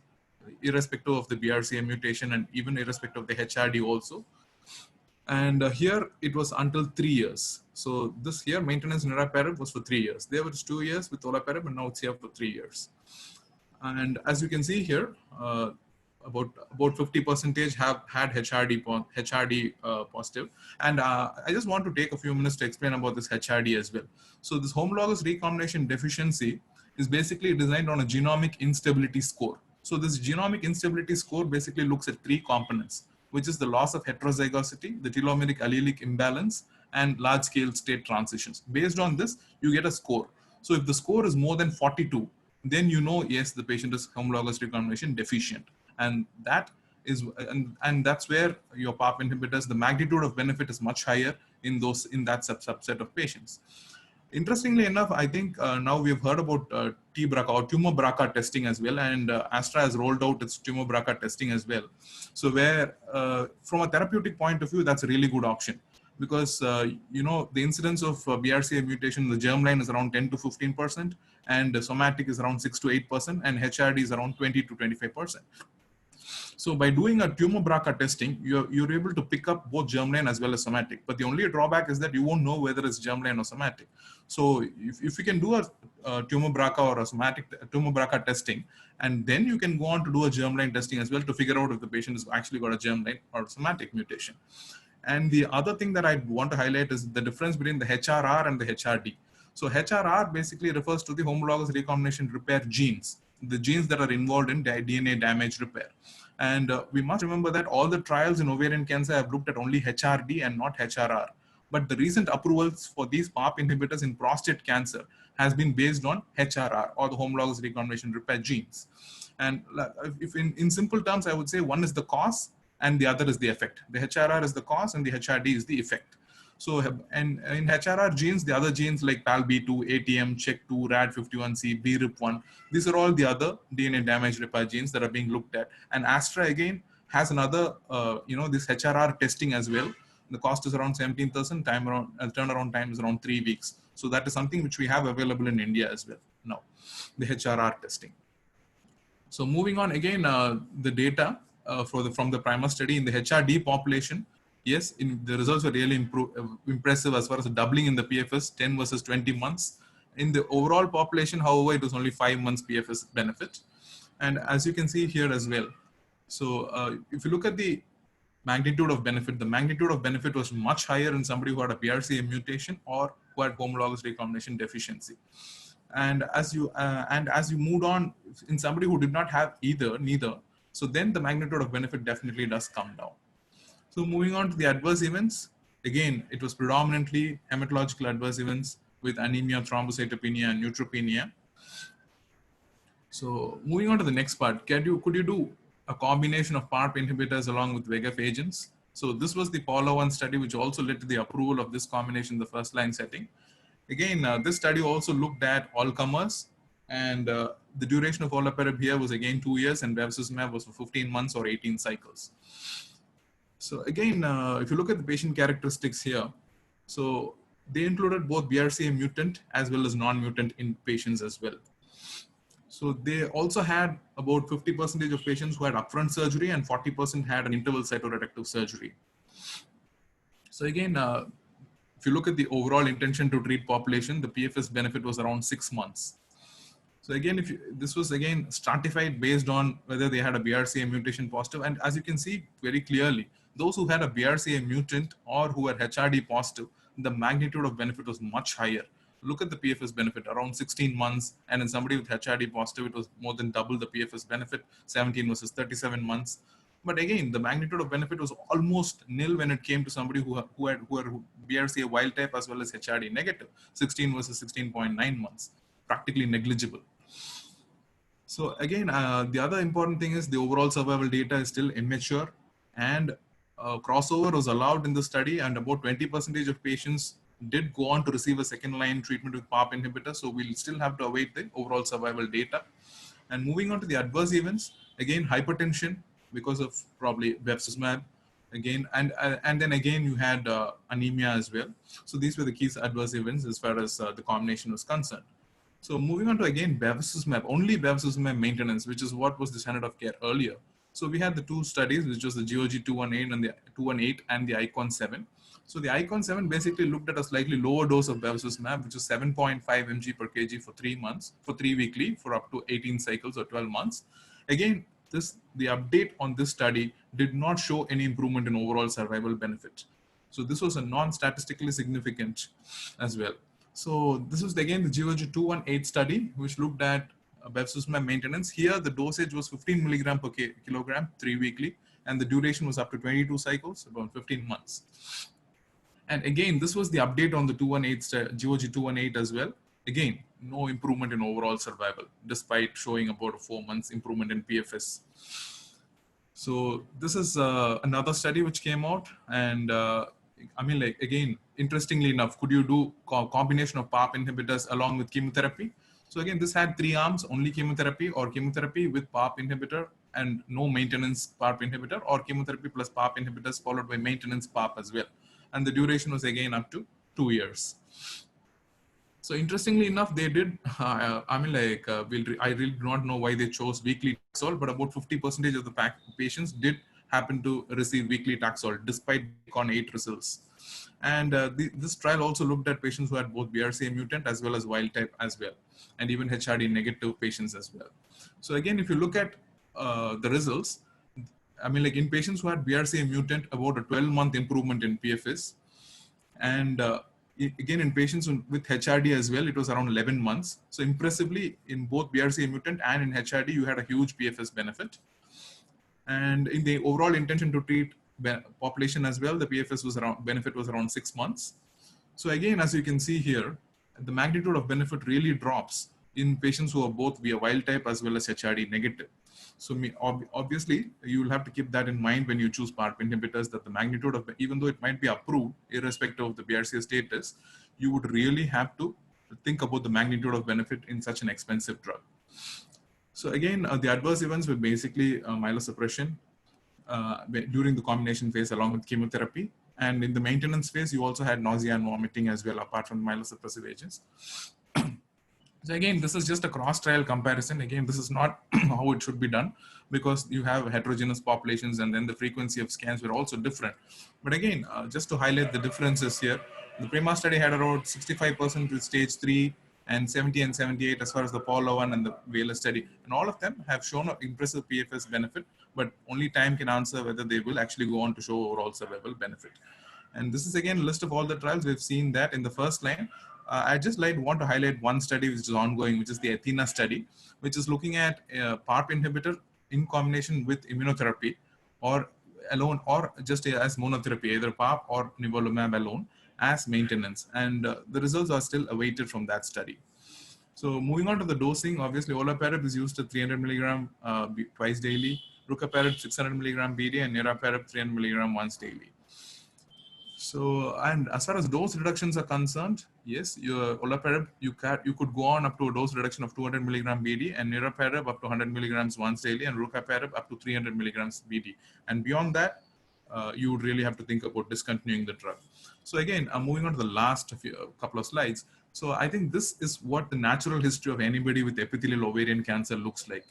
irrespective of the BRCA mutation and even irrespective of the HRD also. And here it was until 3 years. So this here maintenance niraparib was for 3 years. There was 2 years with olaparib, and now it's here for 3 years. And as you can see here, about 50% have had HRD positive. And I just want to take a few minutes to explain about this HRD as well. So this homologous recombination deficiency is basically designed on a genomic instability score. So this genomic instability score basically looks at 3 components, which is the loss of heterozygosity, the telomeric allelic imbalance, and large-scale state transitions. Based on this, you get a score. So if the score is more than 42, then you know, yes, the patient is homologous recombination deficient. And that is, and that's where your PARP inhibitors, the magnitude of benefit is much higher in that subset of patients. Interestingly enough, I think now we've heard about T-BRCA or tumor BRCA testing as well, and Astra has rolled out its tumor BRCA testing as well. So where, from a therapeutic point of view, that's a really good option because, you know, the incidence of BRCA mutation in the germline is around 10 to 15%, and the somatic is around 6 to 8%, and HRD is around 20 to 25%. So by doing a tumor BRCA testing, you're able to pick up both germline as well as somatic. But the only drawback is that you won't know whether it's germline or somatic. So if you can do a tumor BRCA or a somatic tumor BRCA testing, and then you can go on to do a germline testing as well to figure out if the patient has actually got a germline or somatic mutation. And the other thing that I want to highlight is the difference between the HRR and the HRD. So HRR basically refers to the homologous recombination repair genes, the genes that are involved in DNA damage repair. And we must remember that all the trials in ovarian cancer have looked at only HRD and not HRR. But the recent approvals for these PARP inhibitors in prostate cancer has been based on HRR or the homologous recombination repair genes. And if in simple terms, I would say one is the cause and the other is the effect. The HRR is the cause and the HRD is the effect. So, and in HRR genes, the other genes like PALB2, ATM, CHEK2, RAD51C, BRIP1, these are all the other DNA damage repair genes that are being looked at. And Astra again has another, this HRR testing as well. The cost is around 17,000, turnaround time is around 3 weeks. So that is something which we have available in India as well now, the HRR testing. So moving on again, the data from the PRIMA study in the HRD population. Yes, the results were really impressive as far as doubling in the PFS, 10 versus 20 months. In the overall population, however, it was only 5 months PFS benefit. And as you can see here as well. So if you look at the magnitude of benefit, the magnitude of benefit was much higher in somebody who had a BRCA mutation or who had homologous recombination deficiency. And as you moved on, in somebody who did not have neither, so then the magnitude of benefit definitely does come down. So moving on to the adverse events, again, it was predominantly hematological adverse events with anemia, thrombocytopenia, and neutropenia. So moving on to the next part, could you do a combination of PARP inhibitors along with VEGF agents? So this was the PAULA-1 study, which also led to the approval of this combination in the first line setting. Again, this study also looked at all comers, and the duration of olaparib here was again 2 years, and bevacizumab was for 15 months or 18 cycles. So again, if you look at the patient characteristics here, so they included both BRCA mutant as well as non-mutant in patients as well. So they also had about 50% of patients who had upfront surgery and 40% had an interval cytoreductive surgery. So again, if you look at the overall intention to treat population, the PFS benefit was around 6 months. So again, this was again stratified based on whether they had a BRCA mutation positive. And as you can see very clearly, those who had a BRCA mutant or who were HRD positive, the magnitude of benefit was much higher. Look at the PFS benefit, around 16 months. And in somebody with HRD positive, it was more than double the PFS benefit, 17 versus 37 months. But again, the magnitude of benefit was almost nil when it came to somebody who were BRCA wild type as well as HRD negative, 16 versus 16.9 months, practically negligible. So again, the other important thing is the overall survival data is still immature, and crossover was allowed in the study, and about 20% of patients did go on to receive a second line treatment with PARP inhibitor. So we'll still have to await the overall survival data. And moving on to the adverse events, again, hypertension because of probably bevacizumab again, and then again you had anemia as well. So these were the key adverse events as far as the combination was concerned. So moving on to again bevacizumab, only bevacizumab maintenance, which is what was the standard of care earlier. So we had the two studies, which was the GOG 218 and the 218 and the ICON 7. So the ICON 7 basically looked at a slightly lower dose of bevacizumab, which is 7.5 mg per kg for 3 months, for 3 weekly, for up to 18 cycles or 12 months. Again, the update on this study did not show any improvement in overall survival benefit. So this was a non-statistically significant as well. So this was again the GOG 218 study, which looked at bevacizumab maintenance. Here, the dosage was 15 milligram per kilogram, 3 weekly, and the duration was up to 22 cycles, about 15 months. And again, this was the update on the GOG 218 as well. Again, no improvement in overall survival, despite showing about a 4 months improvement in PFS. So this is another study which came out, and I mean, like, again, interestingly enough, could you do combination of PARP inhibitors along with chemotherapy? So again, this had 3 arms, only chemotherapy or chemotherapy with PARP inhibitor and no maintenance PARP inhibitor, or chemotherapy plus PARP inhibitors followed by maintenance PARP as well. And the duration was again up to 2 years. So interestingly enough, they did, I mean, like, I really do not know why they chose weekly Taxol, but about 50% of the patients did happen to receive weekly Taxol despite ICON 8 results. And this trial also looked at patients who had both BRCA mutant as well as wild type as well, and even HRD negative patients as well. So again, if you look at the results, I mean, like, in patients who had BRCA mutant, about a 12-month improvement in PFS. And again, in patients with HRD as well, it was around 11 months. So impressively, in both BRCA mutant and in HRD, you had a huge PFS benefit. And in the overall intention to treat population as well, the PFS benefit was around 6 months. So again, as you can see here, the magnitude of benefit really drops in patients who are both via wild type as well as HRD negative. So obviously, you will have to keep that in mind when you choose PARP inhibitors, that the magnitude of, even though it might be approved, irrespective of the BRCA status, you would really have to think about the magnitude of benefit in such an expensive drug. So again, the adverse events were basically myelosuppression during the combination phase along with chemotherapy. And in the maintenance phase, you also had nausea and vomiting as well, apart from myelosuppressive agents. So again, this is just a cross-trial comparison. Again, this is not how it should be done, because you have heterogeneous populations and then the frequency of scans were also different. But again, just to highlight the differences here, the PRIMA study had around 65% with stage 3 and 70 and 78 as far as the Paula 1 and the Vela study. And all of them have shown an impressive PFS benefit, but only time can answer whether they will actually go on to show overall survival benefit. And this is again a list of all the trials. We've seen that in the first line. I just want to highlight one study which is ongoing, which is the Athena study, which is looking at PARP inhibitor in combination with immunotherapy, or alone, or just as monotherapy, either PARP or nivolumab alone as maintenance. And the results are still awaited from that study. So moving on to the dosing, obviously olaparib is used at 300 milligram twice daily, rucaparib 600 milligram BD, and niraparib 300 milligram once daily. So, and as far as dose reductions are concerned, yes, your olaparib, you could go on up to a dose reduction of 200 milligram BD, and niraparib up to 100 milligrams once daily, and rucaparib up to 300 milligrams BD. And beyond that, you would really have to think about discontinuing the drug. So again, moving on to the last couple of slides. So I think this is what the natural history of anybody with epithelial ovarian cancer looks like.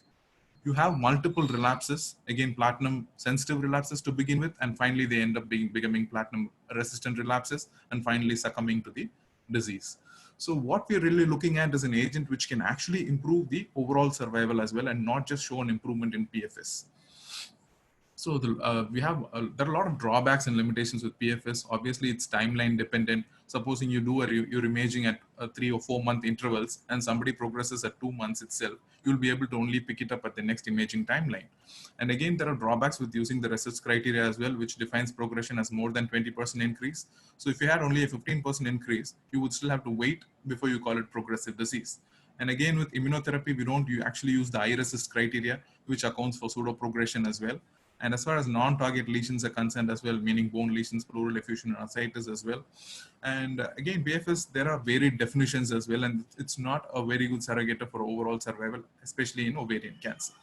You have multiple relapses, again, platinum sensitive relapses to begin with, and finally they end up becoming platinum resistant relapses and finally succumbing to the disease. So what we're really looking at is an agent which can actually improve the overall survival as well, and not just show an improvement in PFS. So there are a lot of drawbacks and limitations with PFS. Obviously, it's timeline dependent. Supposing you do your imaging at 3 or 4 month intervals and somebody progresses at 2 months itself, you'll be able to only pick it up at the next imaging timeline. And again, there are drawbacks with using the RECIST criteria as well, which defines progression as more than 20% increase. So if you had only a 15% increase, you would still have to wait before you call it progressive disease. And again, with immunotherapy, you actually use the iRECIST criteria, which accounts for pseudo progression as well. And as far as non-target lesions are concerned as well, meaning bone lesions, pleural effusion, and ascites as well. And again, PFS, there are varied definitions as well, and it's not a very good surrogate for overall survival, especially in ovarian cancer.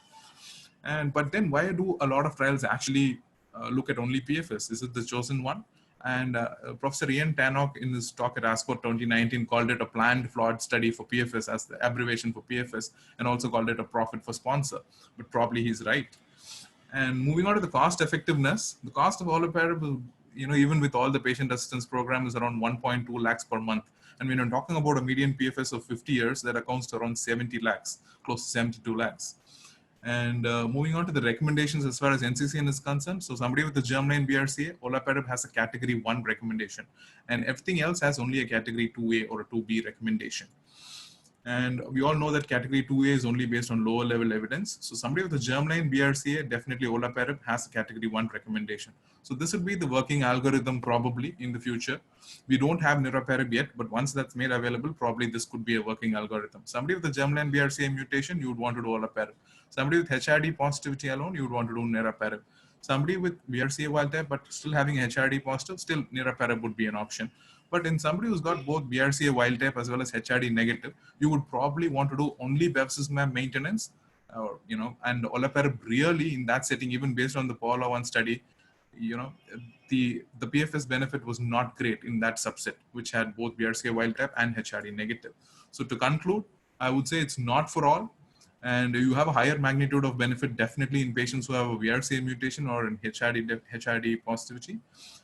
But then why do a lot of trials actually look at only PFS? Is it the chosen one? And Professor Ian Tannock in his talk at ASCO 2019 called it a planned flawed study for PFS as the abbreviation for PFS, and also called it a profit for sponsor, but probably he's right. And moving on to the cost effectiveness, the cost of olaparib, even with all the patient assistance program, is around 1.2 lakhs per month. And when you're talking about a median PFS of 50 years, that accounts to around 70 lakhs, close to 72 lakhs. And moving on to the recommendations as far as NCCN is concerned. So somebody with the germline BRCA, olaparib has a category 1 recommendation, and everything else has only a category 2A or a 2B recommendation. And we all know that category 2A is only based on lower level evidence. So somebody with a germline BRCA, definitely olaparib has a category 1 recommendation. So this would be the working algorithm probably in the future. We don't have niraparib yet, but once that's made available, probably this could be a working algorithm. Somebody with a germline BRCA mutation, you would want to do olaparib. Somebody with HRD positivity alone, you would want to do niraparib. Somebody with BRCA wild type, but still having HRD positive, still niraparib would be an option. But in somebody who's got both BRCA wild type as well as HRD negative, you would probably want to do only bevacizumab maintenance, and olaparib really in that setting, even based on the PAOLA-1 study, the PFS benefit was not great in that subset, which had both BRCA wild type and HRD negative. So to conclude, I would say it's not for all. And you have a higher magnitude of benefit definitely in patients who have a BRCA mutation or in HRD positivity.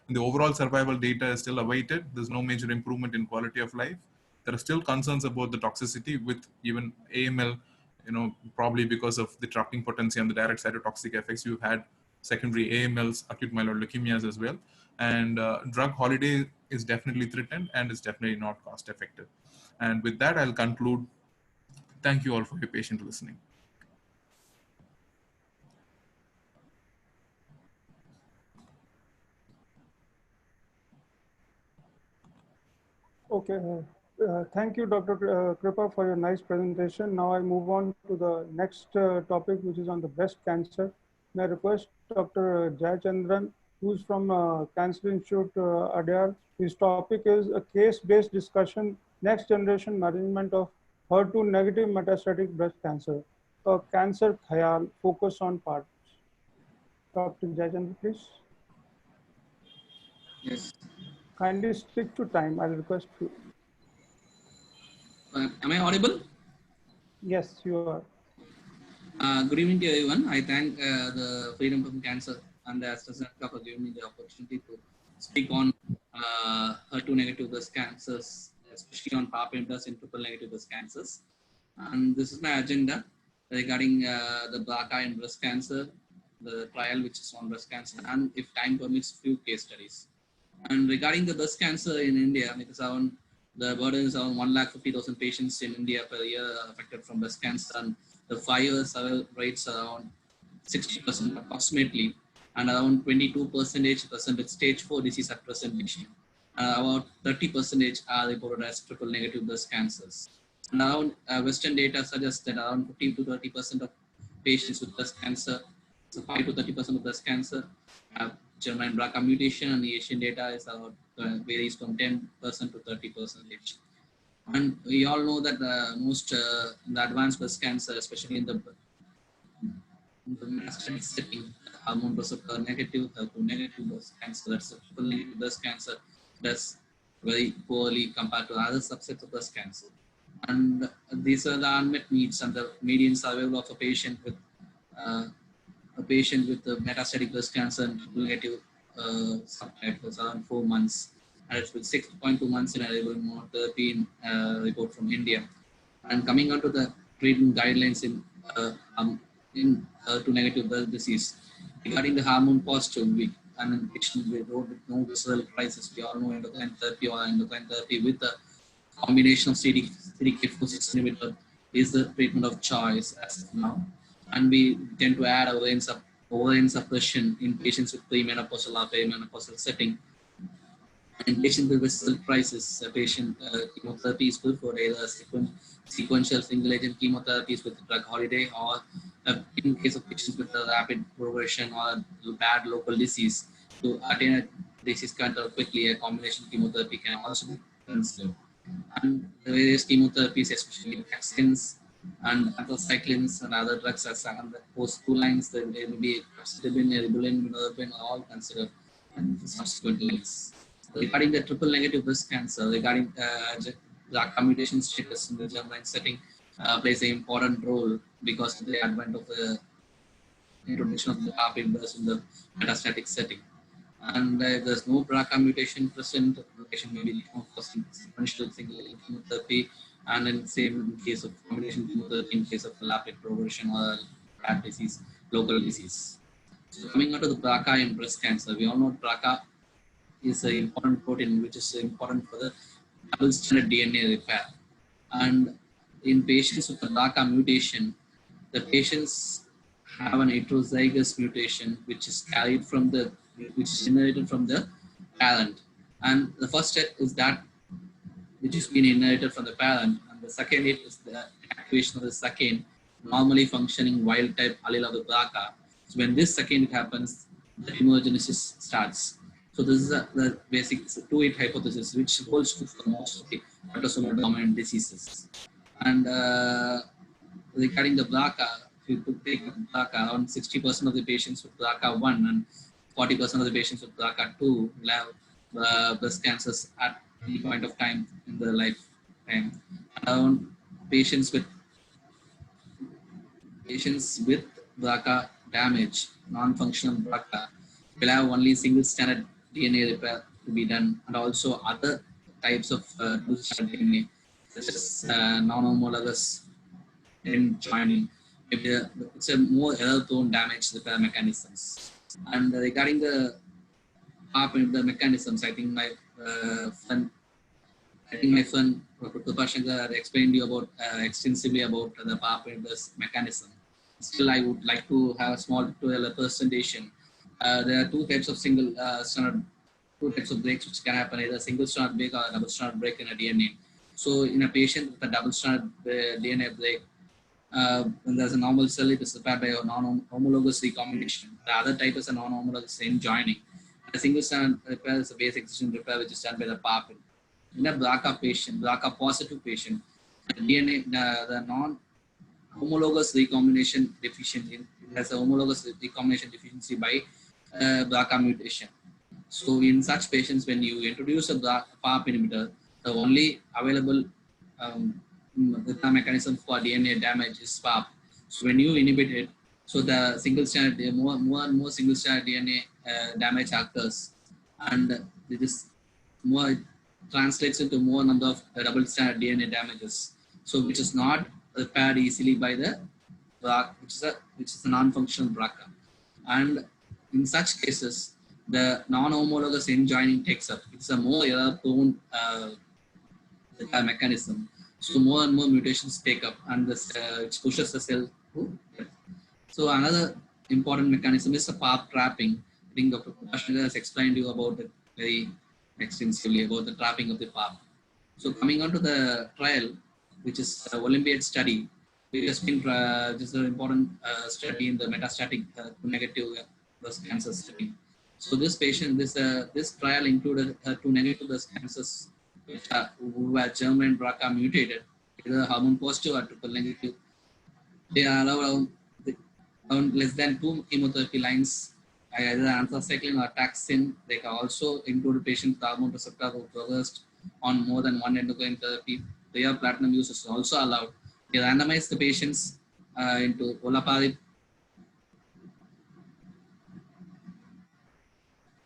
And the overall survival data is still awaited. There's no major improvement in quality of life. There are still concerns about the toxicity with even AML, probably because of the trapping potency and the direct cytotoxic effects. You've had secondary AMLs, acute myeloid leukemias as well. And drug holiday is definitely threatened and is definitely not cost effective. And with that, I'll conclude. Thank you all for your patient listening. Okay. Thank you, Dr. Kripa, for your nice presentation. Now I move on to the next topic, which is on the breast cancer. May I request Dr. Jayachandran, who's from Cancer Institute, Adyar. His topic is a case-based discussion, next generation management of HER2 negative metastatic breast cancer, a cancer khayal, focus on parts. Dr. Jayachandran, please. Yes. Kindly stick to time. I'll request you. Am I audible? Yes, you are. Good evening to everyone. I thank the Freedom from Cancer and the AstraZeneca for giving me the opportunity to speak on HER2 negative breast cancers, especially on PARP inhibitors in triple negative breast cancers. And this is my agenda regarding the BRCA in breast cancer, the trial which is on breast cancer, and if time permits, few case studies. And regarding the breast cancer in India, it is around, the burden is around 150,000 patients in India per year affected from breast cancer, and the 5-year survival rates are around 60% approximately, and around 22% present with stage 4 disease at presentation. About 30% are reported as triple negative breast cancers. And around Western data suggests that around 15 to 30% of patients with breast cancer, so 5 to 30% of breast cancer have germline BRCA mutation, and the Asian data is about varies from 10% to 30%. And we all know that most in the advanced breast cancer, especially in the metastatic setting, hormone receptor negative, HER2 negative breast cancer, that's a triple negative breast cancer, does very poorly compared to other subsets of breast cancer. And these are the unmet needs and the median survival of uh, a patient with metastatic breast cancer and negative subtype was around 4 months. And it's with 6.2 months in enabling monotherapy in report from India. And coming on to the treatment guidelines in HER2-negative breast disease, regarding the hormone positive and in patients with no visceral crisis, we all know endocrine therapy or endocrine therapy with the combination of CDK4/6 inhibitor is the treatment of choice as of now. And we tend to add ovarian suppression in patients with premenopausal or perimenopausal setting. In patients with visceral crisis, chemotherapy is preferred, either sequential single-agent chemotherapies with drug holiday, or in case of patients with a rapid progression or bad local disease, to attain a disease control quickly, a combination chemotherapy can also be considered. And the various chemotherapies, especially vaccines and anthracyclines and other drugs, as on the post 2 lines, there will be capecitabine, eribulin, vinorelbine, all considered and subsequent lines. Regarding the triple negative breast cancer, regarding BRCA mutation status in the germline setting plays an important role because of the advent of the introduction of the PARP inhibitors in the metastatic setting. And if there's no BRCA mutation present, the patient may be for sequential single chemotherapy, and in same case of combination chemotherapy in case of rapid progression or bad disease, local disease. So coming on to the BRCA in breast cancer, we all know BRCA is an important protein which is important for the double-stranded DNA repair. And in patients with the BRCA mutation, the patients have an heterozygous mutation which is inherited from the parent. And the first step is that which is being inherited from the parent, and the second is the activation of the second normally functioning wild type allele of the BRCA. So when this second happens, the tumorigenesis starts. So this is the basic 2-8 hypothesis, which holds true for most of the autosomal dominant diseases. And regarding the BRCA, if you take BRCA, around 60% of the patients with BRCA1 and 40% of the patients with BRCA2 will have breast cancers at any point of time in their lifetime. Around patients with BRCA damage, non-functional BRCA, will have only single-stranded DNA repair to be done, and also other types of double-stranded DNA, such as non-homologous end joining. It's a more error-prone damage repair mechanisms. And regarding the PARP and the mechanisms, I think my friend Dr. Krupashankar had explained you about extensively about the PARP and this mechanism. Still, I would like to have a small tutorial presentation. There are two types of breaks which can happen, either single strand break or a double strand break in a DNA. So in a patient with a double strand DNA break, when there's a normal cell, it is repaired by a non-homologous recombination. The other type is a non-homologous end joining. A single strand repair is a base excision repair which is done by the PARP. In a BRCA patient, BRCA positive patient, the DNA, the non-homologous recombination deficiency, has a homologous recombination deficiency by BRCA mutation. So in such patients, when you introduce a PARP inhibitor, the only available the mechanism for DNA damage is PARP. So when you inhibit it, so the single strand, more and more single strand DNA damage occurs, and it is more translates into more number of double strand DNA damages. So which is not repaired easily by the BRCA, which is a non-functional BRCA. And in such cases, the non-homologous end joining takes up. It's a more error-prone mechanism. So more and more mutations take up, and this it pushes the cell to death. So another important mechanism is the PARP trapping. I think Dr. Krupashankar has explained you about it very extensively about the trapping of the PARP. So coming on to the trial, which is the Olympiad study, it has been this is an important study in the metastatic negative breast cancer study. So this patient, this trial included 2 negative breast cancers who were germline BRCA mutated, either hormone positive or triple negative. They are allowed around less than 2 chemotherapy lines either anthracycline or taxane. They can also include patients with hormone receptor who progressed on more than one endocrine therapy. Prior platinum use is also allowed. They randomize the patients into olaparib.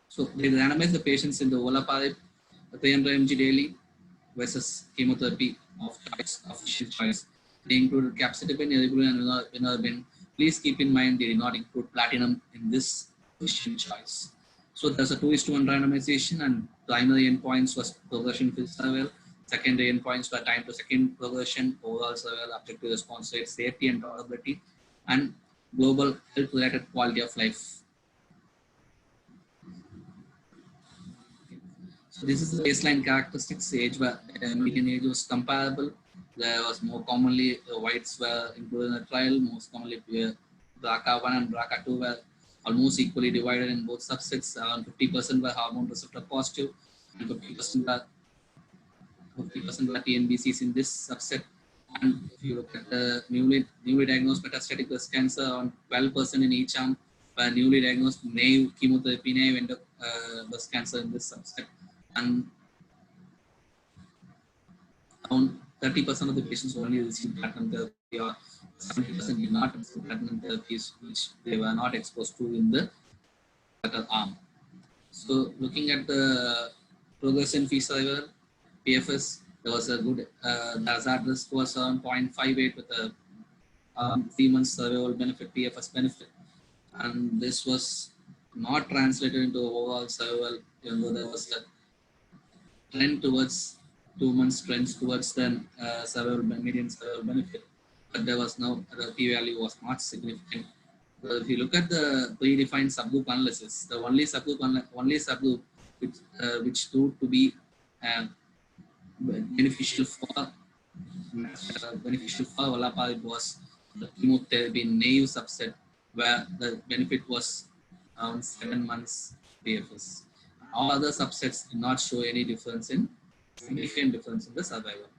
So they randomize the patients into olaparib 300 mg daily versus chemotherapy of choice, official choice. They included capecitabine, eribulin, and vinorelbine. Please keep in mind they did not include platinum in this official choice. So there's a 2:1 randomization, and primary endpoints was progression-free survival. Secondary endpoints were time to second progression, overall survival, objective response rate, safety and tolerability, and global health-related quality of life. So this is the baseline characteristics. Age, median age was comparable. There was more commonly whites were included in the trial. Most commonly BRCA1 and BRCA2 were almost equally divided in both subsets. Around 50% were hormone receptor positive, and 50% were TNBCs in this subset. And if you look at the newly diagnosed metastatic breast cancer, on 12% in each arm were newly diagnosed naive chemotherapy naive breast cancer in this subset. And around 30% of the patients only received platinum therapy, or 70% did not receive platinum therapies, which they were not exposed to in the latter arm. So looking at the progression-free survival, PFS, there was a good, the hazard risk was around 0.58 with a 3 months survival benefit, PFS benefit. And this was not translated into overall survival, even though there was a trend towards 2 months trends towards the median survival benefit, but there was no, the p-value was not significant. If you look at the predefined subgroup analysis, the only subgroup which proved to be beneficial for olaparib was the chemotherapy naive subset, where the benefit was around 7 months PFS. All other subsets did not show any significant difference in the survival.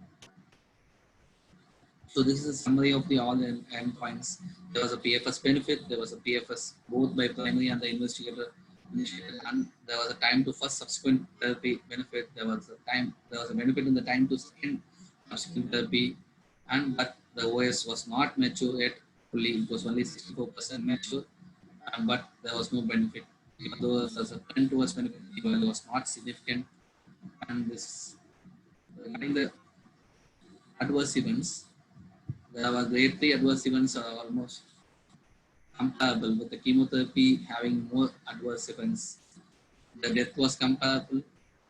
So this is a summary of all the endpoints. There was a PFS benefit. There was a PFS both by primary and the investigator, and there was a time to first subsequent therapy benefit. There was a benefit in the time to second subsequent therapy, but the OS was not mature yet fully. It was only 64% mature, but there was no benefit. Even though there was a trend towards benefit, it was not significant. And this regarding the adverse events, there were grade 3 adverse events are almost comparable, with the chemotherapy having more adverse events. The death was comparable.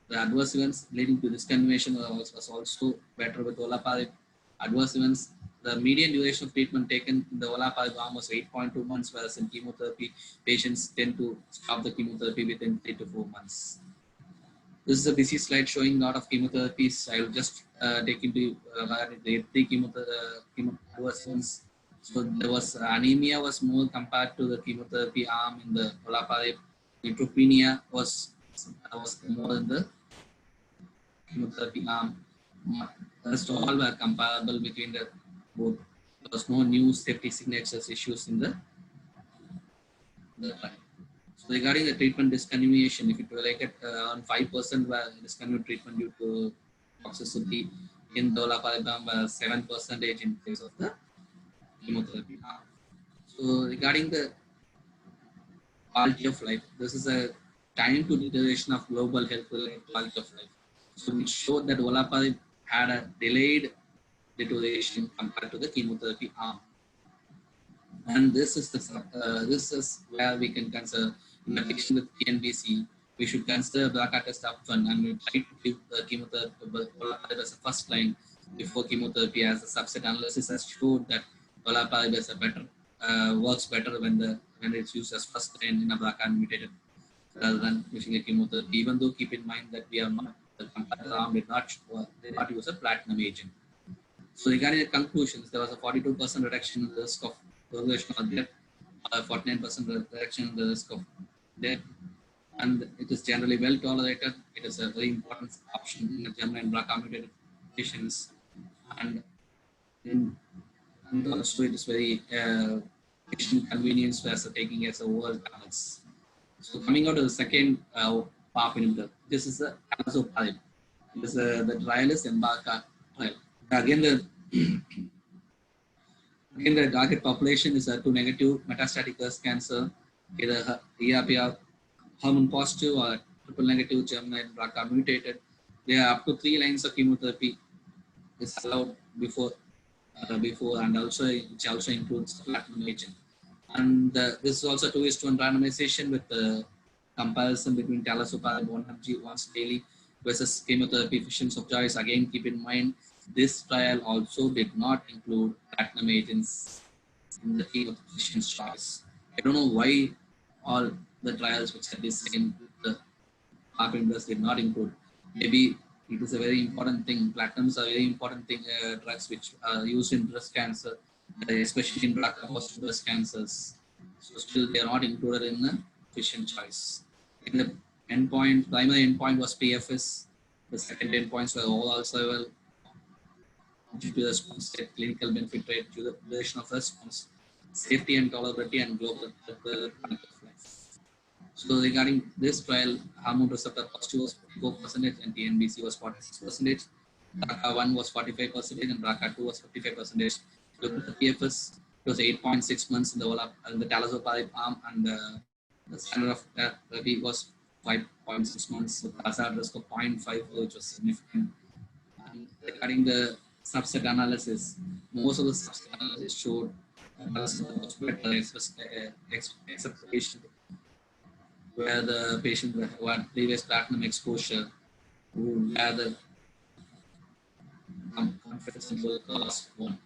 The adverse events leading to discontinuation was also better with olaparib. Adverse events, the median duration of treatment taken in the olaparib arm was 8.2 months, whereas in chemotherapy, patients tend to stop the chemotherapy within 3 to 4 months. This is a busy slide showing a lot of chemotherapies. I will just take into the 3 chemotherapy adverse events. So there was anemia was more compared to the chemotherapy arm in the olaparib. Neutropenia was more in the chemotherapy arm. The rest all were comparable between the both. There was no new safety signatures issues in the trial. So regarding the treatment discontinuation, if it were like at around 5% were discontinued treatment due to toxicity in the olaparib arm, were 7% in case of the chemotherapy arm. So regarding the quality of life, this is a time to deterioration of global health related quality of life. So it showed that olaparib had a delayed deterioration compared to the chemotherapy arm. And this is where we can consider, in addition with TNBC, we should consider BRCA test upfront, and we try to give the chemotherapy as a first line before chemotherapy, as the subset analysis has showed that olaparib is a better works better when it's used as first line in a BRCA mutated rather than using a chemotherapy. Even though keep in mind that we are not, the comparator arm did not use a platinum agent. So regarding the conclusions, there was a 42% reduction in the risk of progression or death, 49% reduction in the risk of death, and it is generally well tolerated. It is a very important option in the germline BRCA mutated patients, and also it is very patient convenience as taking as a oral tablets. So coming out of the second PARP inhibitor, this is the talazoparib. This the trial is EMBARCA trial. Again, the target population is HER2 negative metastatic breast cancer, either ERPR hormone positive or triple negative germline BRCA mutated. There are up to 3 lines of chemotherapy is allowed before, and also which also includes platinum agent. And this is also 2:1 randomization with the comparison between talazoparib 1 mg once daily versus chemotherapy physicians of choice. Again, keep in mind this trial also did not include platinum agents in the physician's choice. I don't know why all the trials which had this same the PARP inhibitors did not include. Maybe it is a very important thing. Platinums are very important thing, drugs which are used in breast cancer, especially in BRCA positive breast cancers. So still they are not included in the physician choice. In the endpoint, primary endpoint was PFS. The second endpoints were overall survival, due to the response rate, clinical benefit rate, due to the duration of response, safety and tolerability, and global quality of life. So regarding this trial, hormone receptor positive was 44% and TNBC was 46%. BRCA1 was 45% and BRCA2 was 55%. Look at the PFS, it was 8.6 months in the talazoparib arm, and the standard of therapy was 5.6 months with hazard risk of 0.5, which was significant. And regarding the subset analysis, most of the subset analysis showed was better except the patient where the patient who had previous platinum exposure, who had the confidence interval class 1.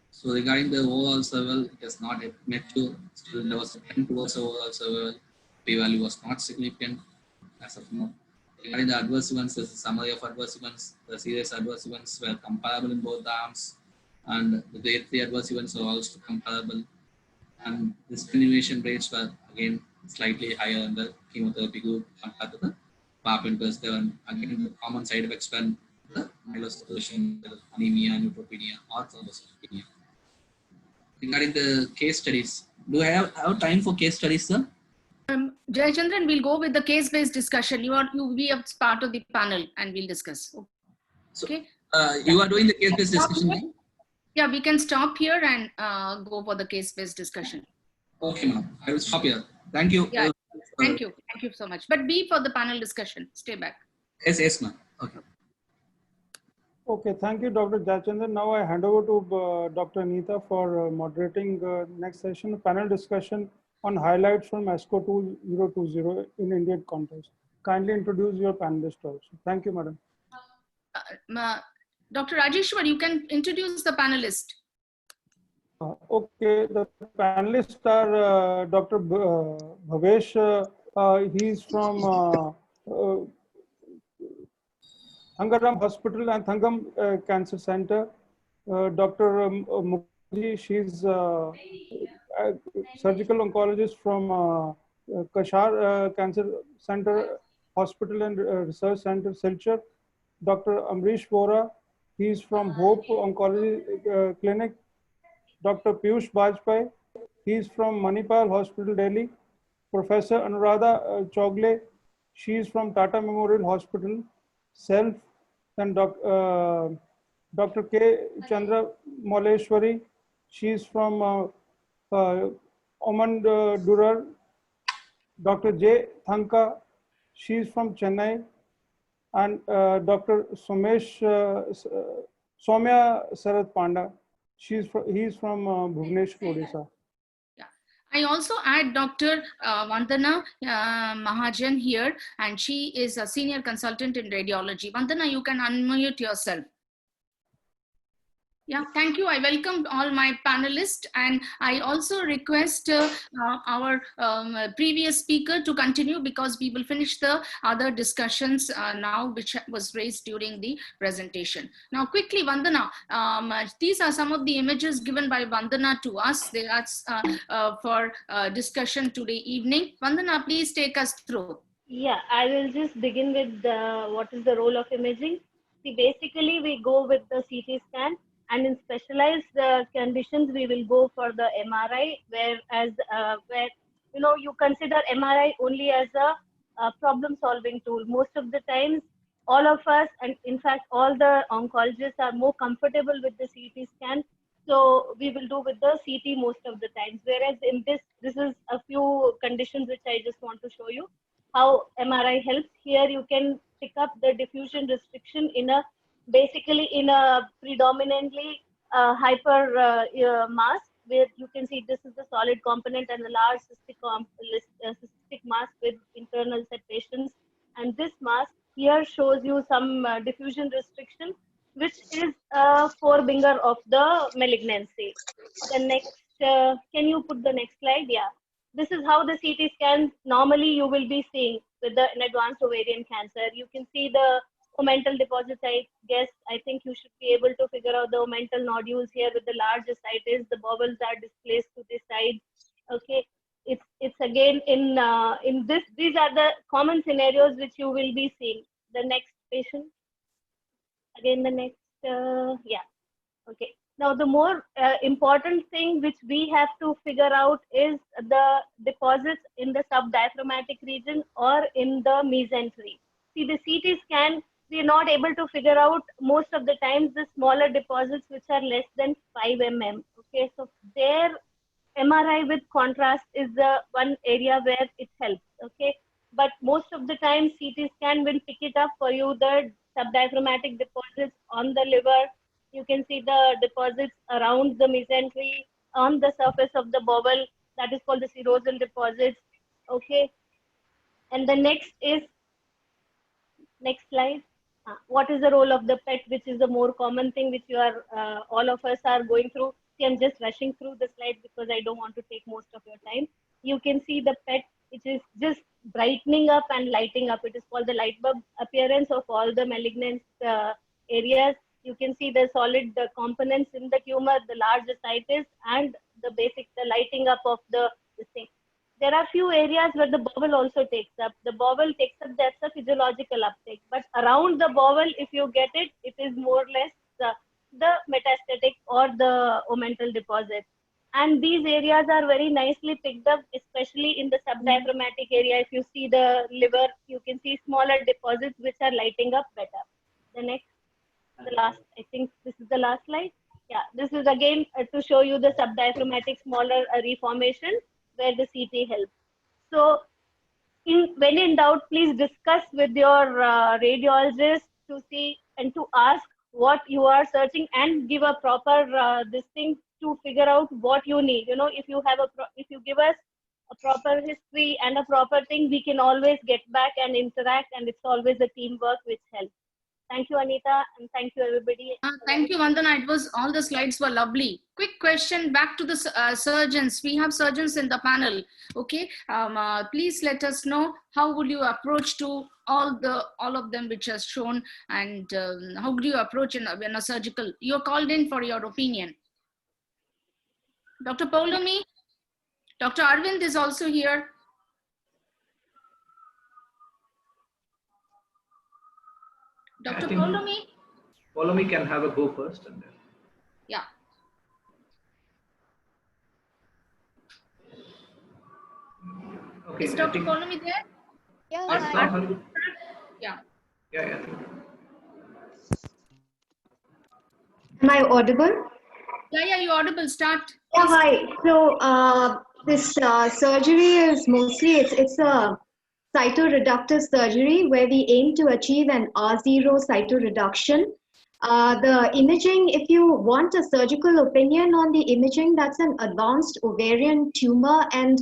So regarding the overall survival, it has not met to, still there was a trend towards overall survival. P-value was not significant as of now. Regarding the adverse events, there's a summary of adverse events. The serious adverse events were comparable in both the arms, and the grade 3 adverse events were also comparable. And discontinuation rates were again slightly higher in the chemotherapy group compared to the PARP inhibitors. There were again the common side effects when the myelosuppression, anemia, neutropenia, or thrombocytopenia. Regarding the case studies, do I have time for case studies, sir? Jayachandran, we'll go with the case-based discussion. You be a part of the panel and we'll discuss. Okay. So, you are doing the case-based discussion now? Yeah, we can stop here and go for the case-based discussion. Okay, ma'am. I will stop here. Thank you. Yeah. Thank you. Thank you so much. But be for the panel discussion. Stay back. Yes, ma'am. Okay. Okay, thank you, Dr. Jayachandran. Now I hand over to Dr. Anita for moderating next session, panel discussion on highlights from ASCO 2020 in Indian context. Kindly introduce your panelists also. Thank you, madam. Dr. Rajeshwar, you can introduce the panelist. Okay, the panelists are Dr. Bhavesh. He's from Thangaram Hospital and Thangam Cancer Center. Dr. Mukherjee, she's surgical oncologist from Kashar Cancer Center Hospital and Research Center, Silchar. Dr. Amrish Vora, he's from Hope Oncology Clinic. Dr. Piyush Bajpai, he's from Manipal Hospital, Delhi. Professor Anuradha Chogle, she's from Tata Memorial Hospital, Self. Then Dr. K. Chandra Moleshwari, she's from Oman Durar. Dr. J. Thanka, she's from Chennai. And Dr. Soumya Sarath Panda, he's from Bhubaneswar, Odisha. Yeah. I also add Dr. Vandana Mahajan here, and she is a senior consultant in radiology. Vandana, you can unmute yourself. Yeah, thank you. I welcome all my panelists, and I also request our previous speaker to continue because we will finish the other discussions now, which was raised during the presentation. Now, quickly, Vandana, these are some of the images given by Vandana to us. They are for discussion today evening. Vandana, please take us through. Yeah, I will just begin with what is the role of imaging. See, basically, we go with the CT scan. And in specialized conditions, we will go for the MRI, where you consider MRI only as a problem solving tool. Most of the times, all of us, and in fact, all the oncologists are more comfortable with the CT scan. So we will do with the CT most of the times. Whereas in this is a few conditions which I just want to show you how MRI helps. Here you can pick up the diffusion restriction basically in a predominantly hyper mass, where you can see this is the solid component and the large cystic mass with internal septations. And this mass here shows you some diffusion restriction, which is a forefinger of the malignancy. The next, can you put the next slide? Yeah. This is how the CT scan normally you will be seeing with an advanced ovarian cancer. You can see the omental deposits. I think you should be able to figure out the omental nodules here with the large ascites. The bowels are displaced to the side. Okay, it's again in this. These are the common scenarios which you will be seeing. The next patient. Again, the next. Yeah. Okay. Now, the more important thing which we have to figure out is the deposits in the subdiaphragmatic region or in the mesentery. See, the CT scan, we are not able to figure out most of the times the smaller deposits which are less than 5 mm. Okay, so there MRI with contrast is the one area where it helps. Okay, but most of the time CT scan will pick it up for you, the subdiaphragmatic deposits on the liver. You can see the deposits around the mesentery, on the surface of the bowel, that is called the serosal deposits. Okay, and the next is, next slide. What is the role of the PET, which is the more common thing which you are, all of us are going through. See, I'm just rushing through the slide because I don't want to take most of your time. You can see the PET, which is just brightening up and lighting up. It is called the light bulb appearance of all the malignant areas. You can see the solid components in the tumor, the large ascites, and the lighting up of this thing. There are few areas where the bowel also takes up. The bowel takes up, that's a physiological uptake. But around the bowel, if you get it, it is more or less the metastatic or the omental deposits. And these areas are very nicely picked up, especially in the subdiaphragmatic area. If you see the liver, you can see smaller deposits which are lighting up better. The next. The last, I think this is the last slide. Yeah, this is again to show you the subdiaphragmatic smaller reformation where the CT helps. So when in doubt, please discuss with your radiologist to see and to ask what you are searching and give a proper this thing to figure out what you need. If you have if you give us a proper history and a proper thing, we can always get back and interact, and it's always a teamwork which helps. Thank you, Anita, and thank you, everybody. Thank you, Vandana. It was, all the slides were lovely. Quick question back to the surgeons. We have surgeons in the panel. Okay, please let us know how would you approach to all of them which are shown, and how would you approach in a surgical? You're called in for your opinion. Dr. Paulomi, Dr. Arvind is also here. Dr. Paulomi can have a go first, and then. Yeah. Okay. Is Dr. Paulomi there? Yeah. Yeah. Yeah. Am I audible? Yeah, you're audible. Start. Yeah, hi. So this surgery is mostly, it's a cytoreductive surgery where we aim to achieve an R0 cytoreduction. The imaging, if you want a surgical opinion on the imaging, that's an advanced ovarian tumor, and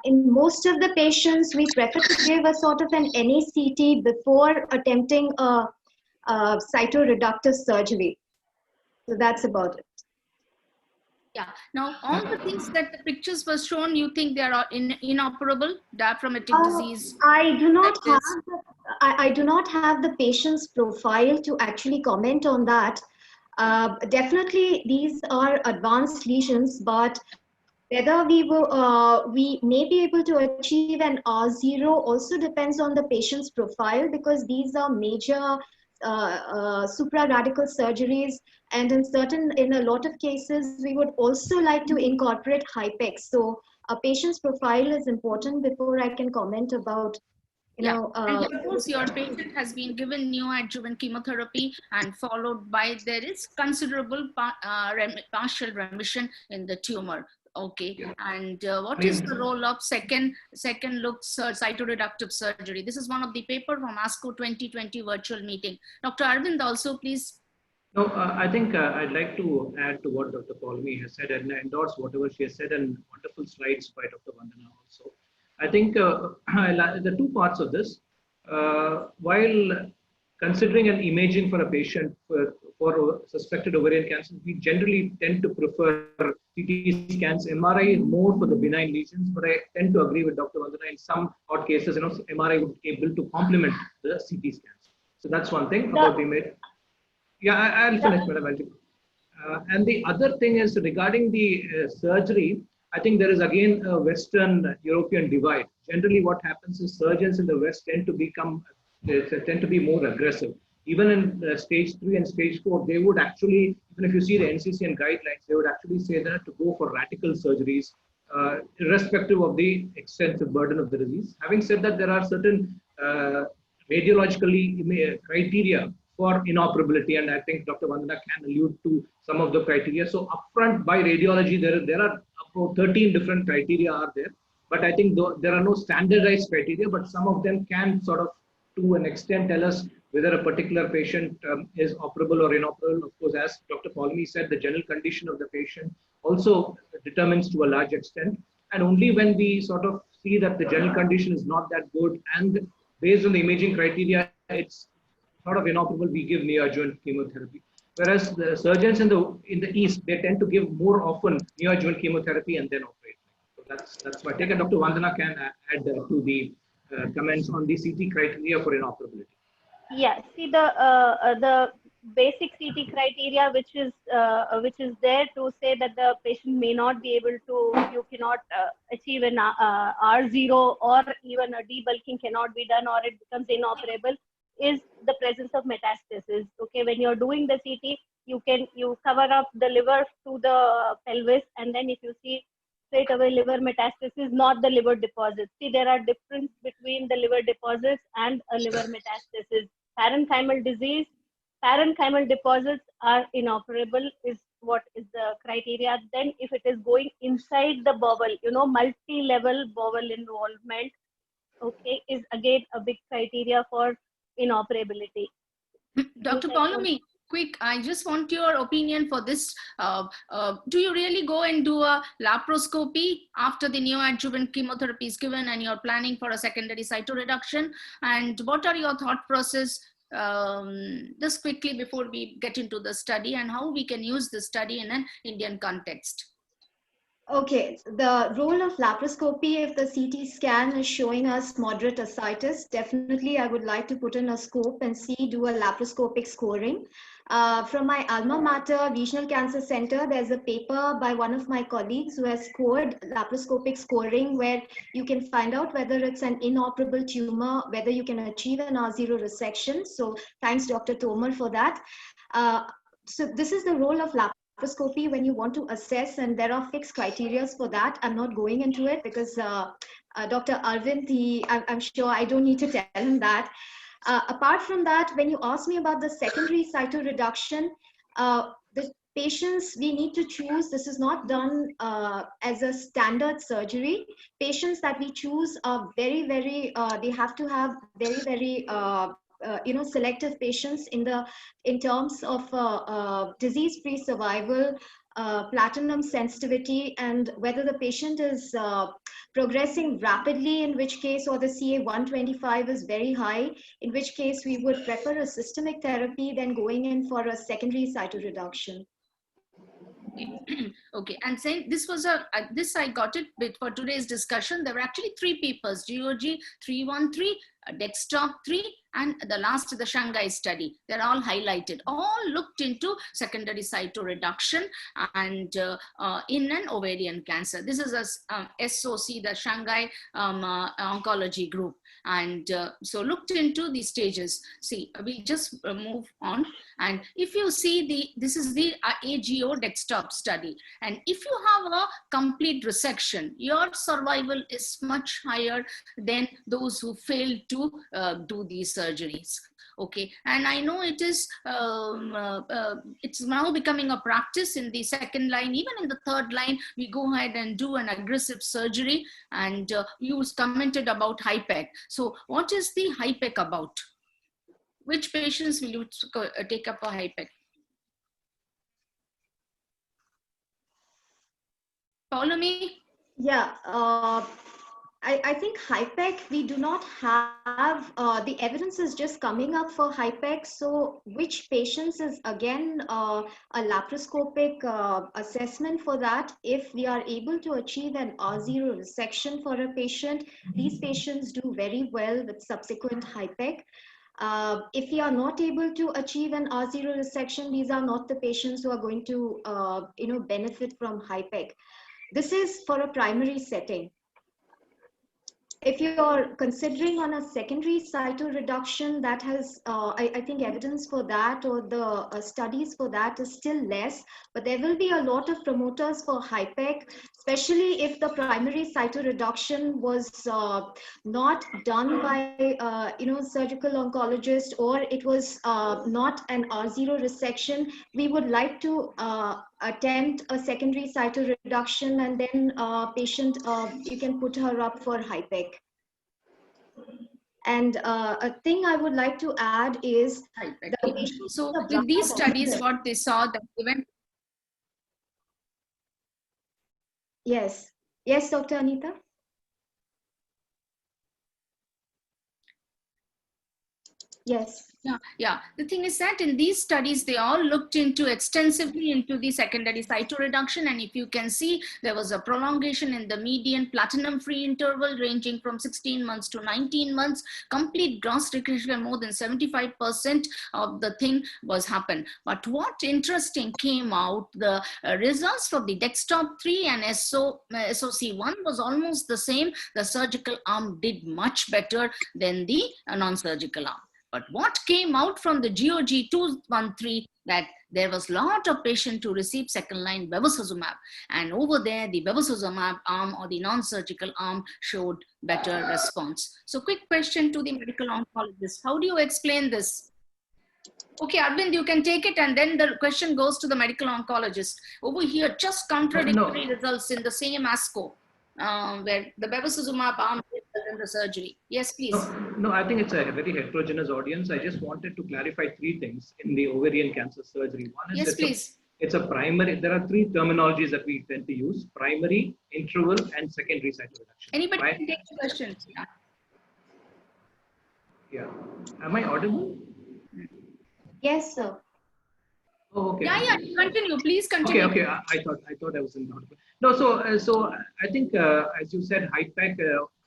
in most of the patients, we prefer to give a sort of an NACT before attempting a cytoreductive surgery. So that's about it. Yeah. Now, all the things that the pictures were shown, you think they are inoperable? Diaphragmatic disease? I do not have the patient's profile to actually comment on that. Definitely, these are advanced lesions, but whether we may be able to achieve an R0 also depends on the patient's profile, because these are major supraradical surgeries, and in a lot of cases, we would also like to incorporate HIPEX. So a patient's profile is important before I can comment about, and suppose your patient has been given neoadjuvant chemotherapy and followed by there is considerable partial remission in the tumor. Okay, and what is the role of second look cytoreductive surgery? This is one of the paper from ASCO 2020 virtual meeting. Dr. Arvind, also please. No, I think I'd like to add to what Dr. Paulmi has said and endorse whatever she has said, and wonderful slides by Dr. Vandana also. I think the two parts of this, while considering an imaging for a patient for suspected ovarian cancer, we generally tend to prefer CT scans, MRI more for the benign lesions, but I tend to agree with Dr. Vandana in some odd cases, MRI would be able to complement the CT scans. So that's one thing about the image. Yeah, I'll finish, madam. And the other thing is regarding the surgery, I think there is again a Western European divide. Generally, what happens is surgeons in the West tend to be more aggressive. Even in stage 3 and stage 4, they would actually, even if you see the NCCN guidelines, they would actually say that to go for radical surgeries, irrespective of the extensive burden of the disease. Having said that, there are certain radiologically criteria for inoperability, and I think Dr. Vandana can allude to some of the criteria. So upfront by radiology, there are about 13 different criteria are there, but I think there are no standardized criteria, but some of them can sort of, to an extent, tell us whether a particular patient is operable or inoperable. Of course, as Dr. Paulmi said, the general condition of the patient also determines to a large extent, and only when we sort of see that the general condition is not that good, and based on the imaging criteria, it's sort of inoperable, we give neoadjuvant chemotherapy. Whereas the surgeons in the East, they tend to give more often neoadjuvant chemotherapy and then operate. So that's my take. And Dr. Vandana can add to the comments on the CT criteria for inoperability. Yeah, see the basic CT criteria, which is there to say that the patient may not be able to, you cannot achieve an R0, or even a debulking cannot be done, or it becomes inoperable, is the presence of metastasis. Okay, when you're doing the CT, you cover up the liver to the pelvis, and then if you see straight away liver metastasis, not the liver deposits. See, there are difference between the liver deposits and a liver metastasis. Parenchymal disease, parenchymal deposits are inoperable, is what is the criteria. Then if it is going inside the bowel, multi-level bowel involvement, okay, is again a big criteria for inoperability. Dr. Paulmi, quick, I just want your opinion for this. Do you really go and do a laparoscopy after the neoadjuvant chemotherapy is given and you're planning for a secondary cytoreduction? And what are your thought process just quickly before we get into the study, and how we can use the study in an Indian context? Okay, the role of laparoscopy, if the CT scan is showing us moderate ascites, definitely I would like to put in a scope and do a laparoscopic scoring. From my alma mater, Regional Cancer Center, there's a paper by one of my colleagues who has scored laparoscopic scoring, where you can find out whether it's an inoperable tumor, whether you can achieve an R0 resection. So thanks, Dr. Tomar, for that. So this is the role of laparoscopy when you want to assess, and there are fixed criteria for that. I'm not going into it because Dr. Arvind, I'm sure I don't need to tell him that. Apart from that, when you ask me about the secondary cytoreduction, the patients we need to choose, this is not done as a standard surgery. Patients that we choose are very, they have to have very, selective patients in terms of disease-free survival, platinum sensitivity, and whether the patient is progressing rapidly, in which case, or the CA-125 is very high, in which case we would prefer a systemic therapy than going in for a secondary cytoreduction. Okay, and saying this was this I got it for today's discussion. There were actually 3 papers: GOG 313, DEXTRA 3, and the last, the Shanghai study. They're all highlighted. All looked into secondary cytoreduction and in an ovarian cancer. This is a SOC, the Shanghai Oncology Group. And so looked into the stages. See, we just move on. And if you see this is the AGO desktop study. And if you have a complete resection, your survival is much higher than those who failed to do these surgeries. Okay, and I know it is it's now becoming a practice in the second line, even in the third line, we go ahead and do an aggressive surgery. And you commented about HIPEC. So what is the HIPEC about? Which patients will you take up a HIPEC? Follow me? Yeah, I think HIPEC, we do not have, the evidence is just coming up for HIPEC. So which patients is again a laparoscopic assessment for that. If we are able to achieve an R0 resection for a patient, these patients do very well with subsequent HIPEC. If we are not able to achieve an R0 resection, these are not the patients who are going to benefit from HIPEC. This is for a primary setting. If you're considering on a secondary cytoreduction, that has, I think evidence for that or the studies for that is still less, but there will be a lot of promoters for HIPEC, especially if the primary cytoreduction was not done by, surgical oncologist, or it was not an R0 resection. We would like to attempt a secondary cytoreduction, and then patient, you can put her up for HIPEC. And a thing I would like to add is, so in these studies, what they saw that even. Yes, yes, Dr. Anita. Yes. Yeah. The thing is that in these studies, they all looked extensively into the secondary cytoreduction. And if you can see, there was a prolongation in the median platinum-free interval ranging from 16 months to 19 months. Complete gross recursion, more than 75% of the thing was happened. But what interesting came out, the results for the desktop 3 and SOC1 was almost the same. The surgical arm did much better than the non-surgical arm. But what came out from the GOG 213, that there was a lot of patients who received second-line bevacizumab. And over there, the bevacizumab arm or the non-surgical arm showed better response. So quick question to the medical oncologist. How do you explain this? Okay, Arvind, you can take it, and then the question goes to the medical oncologist. Over here, just contradictory results in the same ASCO, where the bevacizumab arm is better than the surgery. Yes, please. No, I think it's a very heterogeneous audience. I just wanted to clarify 3 things in the ovarian cancer surgery. One is, yes, please. It's a primary. There are 3 terminologies that we tend to use: primary, interval, and secondary cytoreduction. Anybody can take the question. Yeah. Am I audible? Yes, sir. Oh, okay. Yeah. Continue. Please continue. Okay. I thought I was inaudible. No. So I think as you said, HIPEC.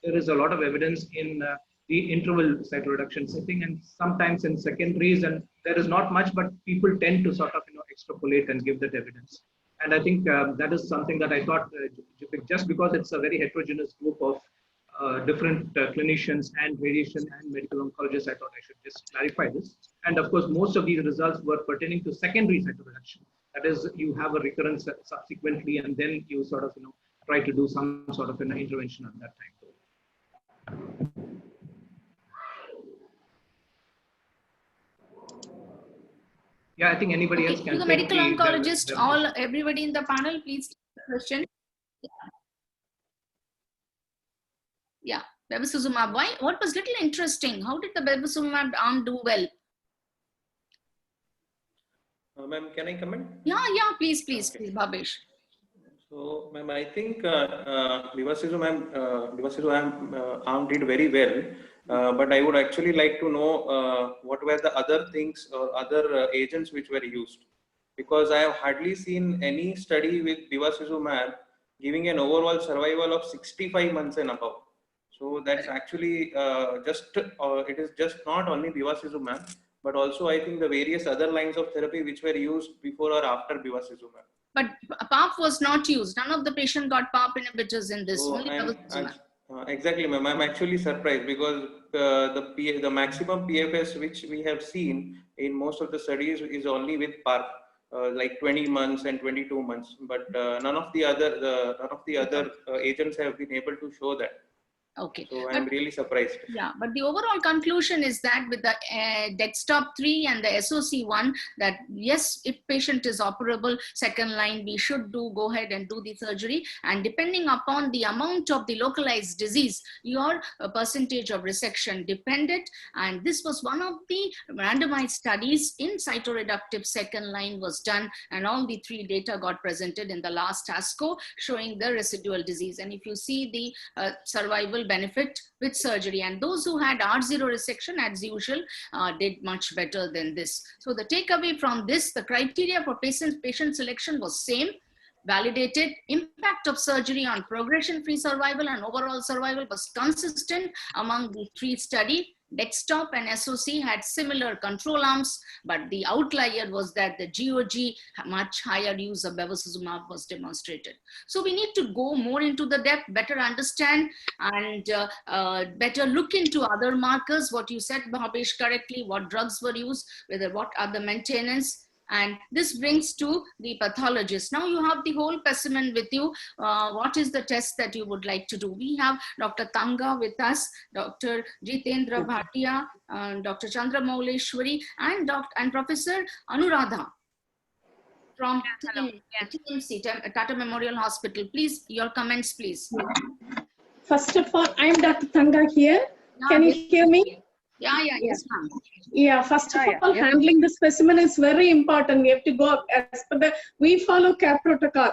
There is a lot of evidence in the interval cytoreduction setting, and sometimes in secondaries, and there is not much, but people tend to sort of extrapolate and give that evidence. And I think that is something that I thought, just because it's a very heterogeneous group of different clinicians and radiation and medical oncologists, I thought I should just clarify this. And of course, most of these results were pertaining to secondary cytoreduction. That is, you have a recurrence subsequently, and then you sort of try to do some sort of an intervention at that time. Yeah, I think anybody else can. To the medical oncologist, everybody in the panel, please take the question. Yeah, bevacizumab. Why? What was little interesting? How did the bevacizumab arm do well? Ma'am, can I comment? Yeah, please, Bhabesh. So, ma'am, I think bevacizumab arm did very well. But I would actually like to know what were the other things or other agents which were used, because I have hardly seen any study with bevacizumab giving an overall survival of 65 months and above. So that's actually it is just not only bevacizumab, but also I think the various other lines of therapy which were used before or after bevacizumab. But PARP was not used. None of the patient got PARP inhibitors in this. So Only bevacizumab. exactly, ma'am. I'm actually surprised because the maximum PFS which we have seen in most of the studies is only with PARP, like 20 months and 22 months. But none of the other agents have been able to show that. Okay. So I'm really surprised. Yeah, but the overall conclusion is that with the Dextop-3 and the SOC1, that yes, if patient is operable, second line, we should go ahead and do the surgery. And depending upon the amount of the localized disease, your percentage of resection depended. And this was one of the randomized studies in cytoreductive second line was done. And all the 3 data got presented in the last ASCO showing the residual disease. And if you see the survival benefit with surgery, and those who had R0 resection as usual did much better than this. So the takeaway from this, the criteria for patient selection was same, validated. Impact of surgery on progression-free survival and overall survival was consistent among the 3 studies. Dextop and SOC had similar control arms, but the outlier was that the GOG, much higher use of bevacizumab was demonstrated. So we need to go more into the depth, better understand, and better look into other markers. What you said, Bhabesh, correctly, what drugs were used, what are the maintenance. And this brings to the pathologist. Now you have the whole specimen with you. What is the test that you would like to do? We have Dr. Tanga with us, Dr. Jitendra Bhatia, Dr. Chandra Mauleshwari, and Professor Anuradha from TMC, Tata Memorial Hospital. Please, your comments, please. First of all, I'm Dr. Tanga here. Yeah, can you hear me? Yes, ma'am. Yeah, first of all, handling the specimen is very important. We have to go as per we follow CAP protocol.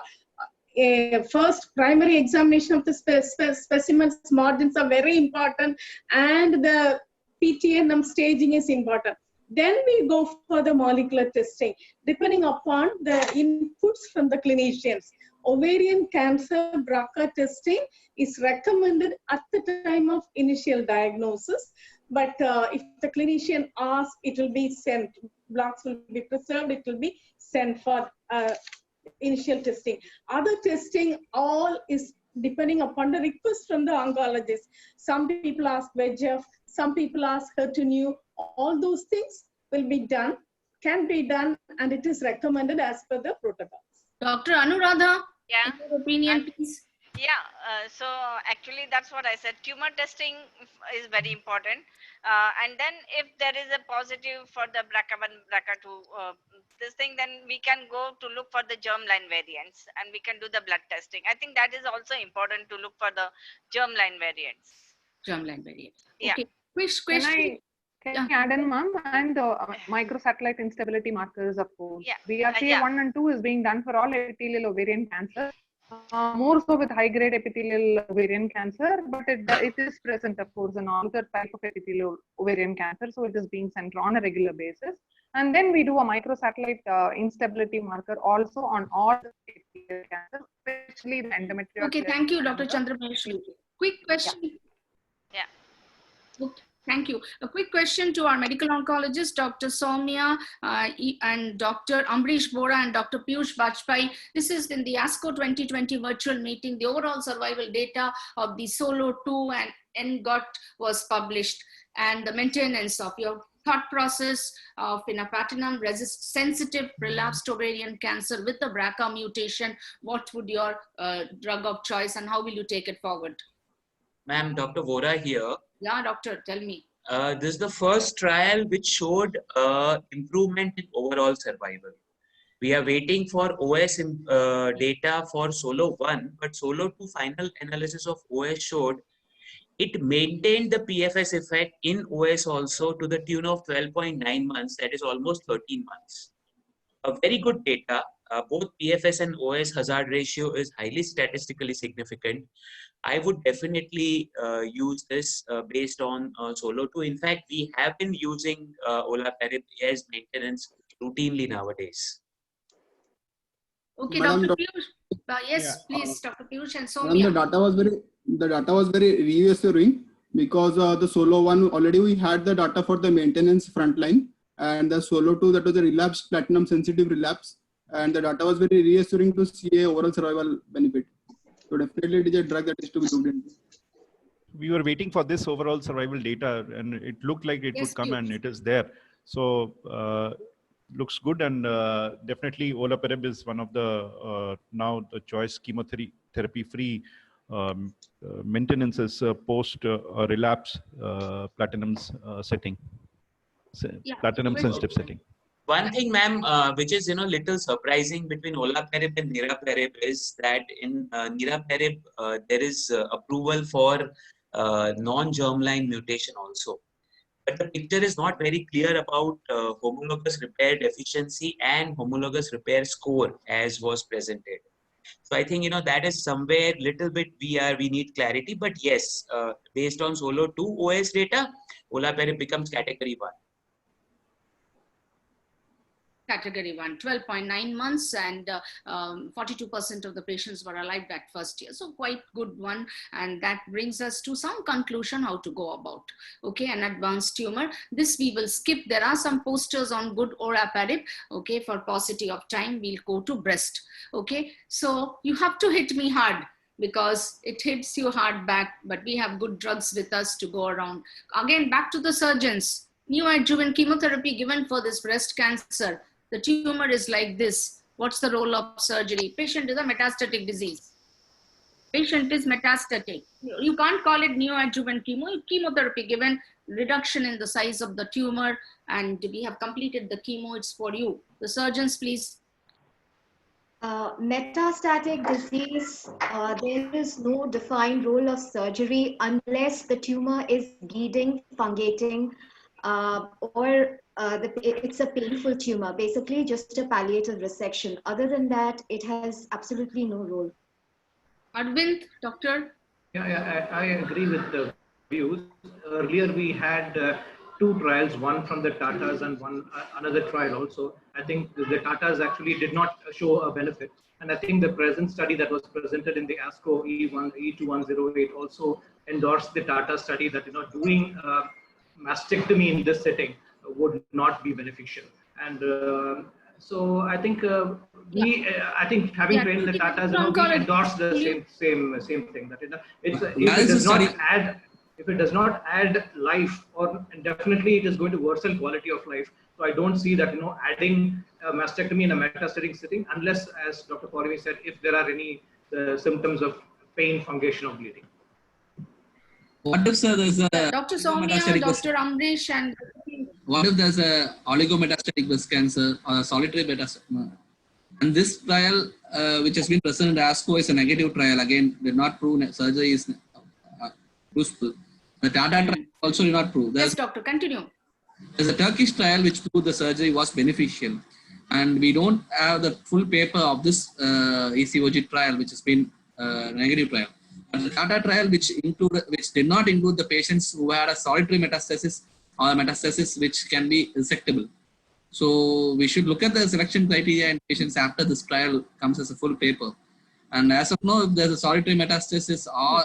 First, primary examination of the specimens, margins are very important, and the PTNM staging is important. Then we go for the molecular testing, depending upon the inputs from the clinicians. Ovarian cancer BRCA testing is recommended at the time of initial diagnosis. But if the clinician asks, it will be sent. Blocks will be preserved. It will be sent for initial testing. Other testing, all is depending upon the request from the oncologist. Some people ask VEGF, some people ask HER2/neu. All those things will be done, can be done, and it is recommended as per the protocols. Dr. Anuradha, your opinion, please. Yeah, so actually that's what I said. Tumor testing is very important. And then if there is a positive for the BRCA1, BRCA2 this thing, then we can go to look for the germline variants and we can do the blood testing. I think that is also important to look for the germline variants. Germline variants. Yeah. Okay. Which question? Can I add in, ma'am? And microsatellite instability markers, of course. Yeah. BRCA 1 and 2 is being done for all epithelial ovarian cancer. More so with high-grade epithelial ovarian cancer, but it is present, of course, in all other type of epithelial ovarian cancer. So it is being sent on a regular basis. And then we do a microsatellite instability marker also on all the epithelial cancer, especially the endometriosis. Okay, thank you, Dr. Chandra Mauleshwari. Quick question. Yeah. Okay. Thank you. A quick question to our medical oncologist, Dr. Soumya and Dr. Ambrish Bora and Dr. Piyush Bajpai. This is in the ASCO 2020 virtual meeting. The overall survival data of the SOLO-2 and NGOT was published, and the maintenance of your thought process of in a platinum resist sensitive relapsed ovarian cancer with the BRCA mutation. What would your drug of choice and how will you take it forward? Ma'am, Dr. Vora here. Yeah, doctor, tell me. This is the first trial which showed improvement in overall survival. We are waiting for OS data for SOLO-1, but SOLO-2 final analysis of OS showed it maintained the PFS effect in OS also to the tune of 12.9 months, that is almost 13 months. A very good data. Both PFS and OS hazard ratio is highly statistically significant. I would definitely use this based on SOLO-2. In fact, we have been using olaparib as maintenance routinely nowadays. Okay, Madam, Dr. Piyush. Yes, please, Dr. Piyush and Madam, Soumya. the data was very reassuring because the Solo 1 already we had the data for the maintenance frontline, and the Solo 2, that was a relapse, platinum sensitive relapse, and the data was very reassuring to see a overall survival benefit. So definitely it is a drug that is to be looked into. We were waiting for this overall survival data, and it looked like it would come, and it is there. So looks good, and definitely olaparib is one of the now the choice chemotherapy free maintenances post relapse platinum's setting, platinum sensitive setting. One thing, ma'am, which is little surprising between olaparib and niraparib is that in niraparib there is approval for non-germline mutation also, but the picture is not very clear about homologous repair deficiency and homologous repair score as was presented. So I think that is somewhere little bit we need clarity. But yes, based on Solo 2 OS data, olaparib becomes category 1. Category 1, 12.9 months, and 42% of the patients were alive that first year. So quite good one. And that brings us to some conclusion how to go about. Okay, an advanced tumor. This we will skip. There are some posters on good olaparib. Okay, for paucity of time, we'll go to breast. Okay, so you have to hit me hard because it hits you hard back, but we have good drugs with us to go around. Again, back to the surgeons. Neoadjuvant chemotherapy given for this breast cancer. The tumor is like this. What's the role of surgery? Patient is a metastatic disease. Patient is metastatic. You can't call it neoadjuvant chemo. Chemotherapy given, reduction in the size of the tumor, and we have completed the chemo. It's for you. The surgeons, please. Metastatic disease, there is no defined role of surgery unless the tumor is bleeding, fungating, or it's a painful tumor, basically just a palliative resection. Other than that, it has absolutely no role. Arvind, doctor? Yeah, I agree with the views. Earlier we had two trials, one from the Tatas and another trial also. I think the Tatas actually did not show a benefit. And I think the present study that was presented in the ASCO E2108 also endorsed the Tata study that doing mastectomy in this setting would not be beneficial. And so I think I think having trained the Tatas, we endorse the same thing, that if it does not add life, or definitely it is going to worsen quality of life. So I don't see that adding mastectomy in a metastatic setting, unless, as Dr. Paurvi said, if there are any symptoms of pain, fungation, or bleeding. What if, sir, there's a Dr. Soumya, Dr. Amrish, and what if there's a oligometastatic breast cancer or a solitary metastatic? And this trial, which has been presented at ASCO, is a negative trial. Again, did not prove surgery is useful. The Tata trial also did not prove. Yes, doctor, continue. There's a Turkish trial which proved the surgery was beneficial. And we don't have the full paper of this ECOG trial, which has been a negative trial. But the Tata trial, which did not include the patients who had a solitary metastasis or metastasis which can be resectable. So we should look at the selection criteria in patients after this trial comes as a full paper. And as of now, if there's a solitary metastasis or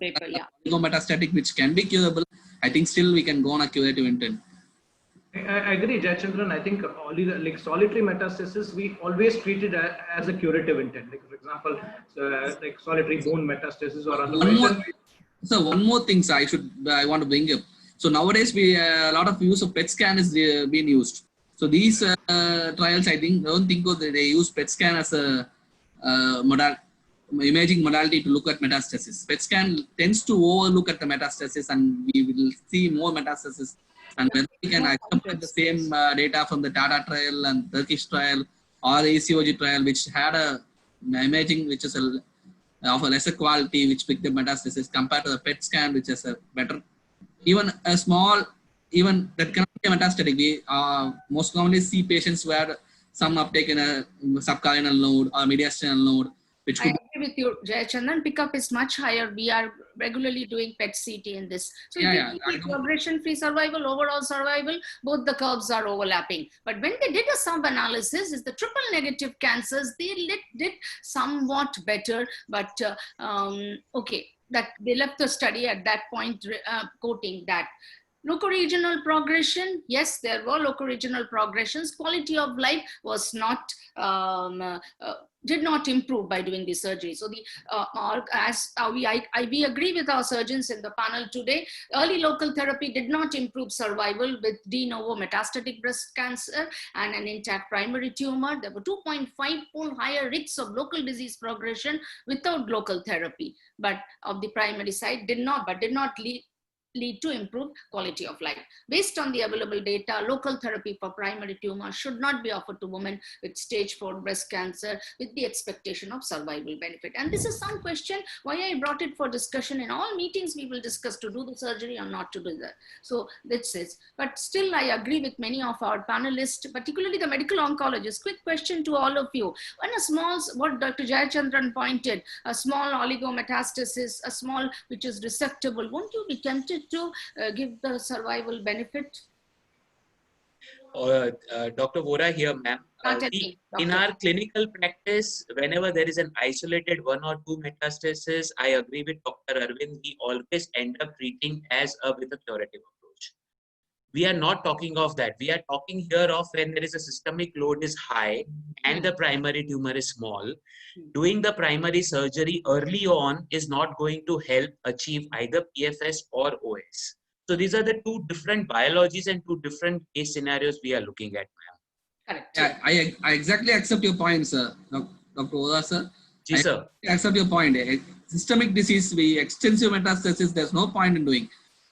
metastatic which can be curable, I think still we can go on a curative intent. I agree, Jayachandran. I think like solitary metastasis, we always treat it as a curative intent. Like, for example, like solitary bone metastasis or otherwise. So one more thing, sir, I want to bring up. So nowadays, a lot of use of PET scan is being used. So these trials, I don't think they use PET scan as a imaging modality to look at metastasis. PET scan tends to overlook at the metastasis, and we will see more metastasis. And whether we can accept the same data from the Tata trial and Turkish trial or the ECOG trial, which had a imaging which is of a lesser quality, which picked the metastasis compared to the PET scan, which is a better, even a small, even that cannot be metastatic. We most commonly see patients who had some uptake in a subcarinal node or mediastinal node. Which I agree with you, Jayachandran. Pickup is much higher. We are regularly doing PET CT in this. So Yeah, if you see progression-free survival, overall survival, both the curves are overlapping. But when they did a sub-analysis, is the triple negative cancers, they did somewhat better, but okay, that they left the study at that point quoting that. Locoregional progression, yes, there were locoregional progressions. Quality of life was not, did not improve by doing the surgery. So we agree with our surgeons in the panel today. Early local therapy did not improve survival with de novo metastatic breast cancer and an intact primary tumor. There were 2.5-fold higher risks of local disease progression without local therapy, but of the primary side did not lead to improved quality of life. Based on the available data, local therapy for primary tumor should not be offered to women with stage 4 breast cancer with the expectation of survival benefit. And this is some question why I brought it for discussion. In all meetings, we will discuss to do the surgery or not to do that. So that's it. But still, I agree with many of our panelists, particularly the medical oncologists. Quick question to all of you. When a small, what Dr. Jayachandran pointed, a small oligometastasis, a small which is resectable, won't you be tempted to give the survival benefit? Dr. Vora here, ma'am. In our clinical practice, whenever there is an isolated 1 or 2 metastasis, I agree with Dr. Arvind, we always end up treating with a curative approach. We are not talking of that. We are talking here of when there is a systemic load is high and the primary tumor is small. Doing the primary surgery early on is not going to help achieve either PFS or OS. So these are the 2 different biologies and 2 different case scenarios we are looking at, ma'am. Yeah, I exactly accept your point, sir. Dr. Oda, sir. Yes, sir. I accept your point. Systemic disease, extensive metastasis, there's no point in doing.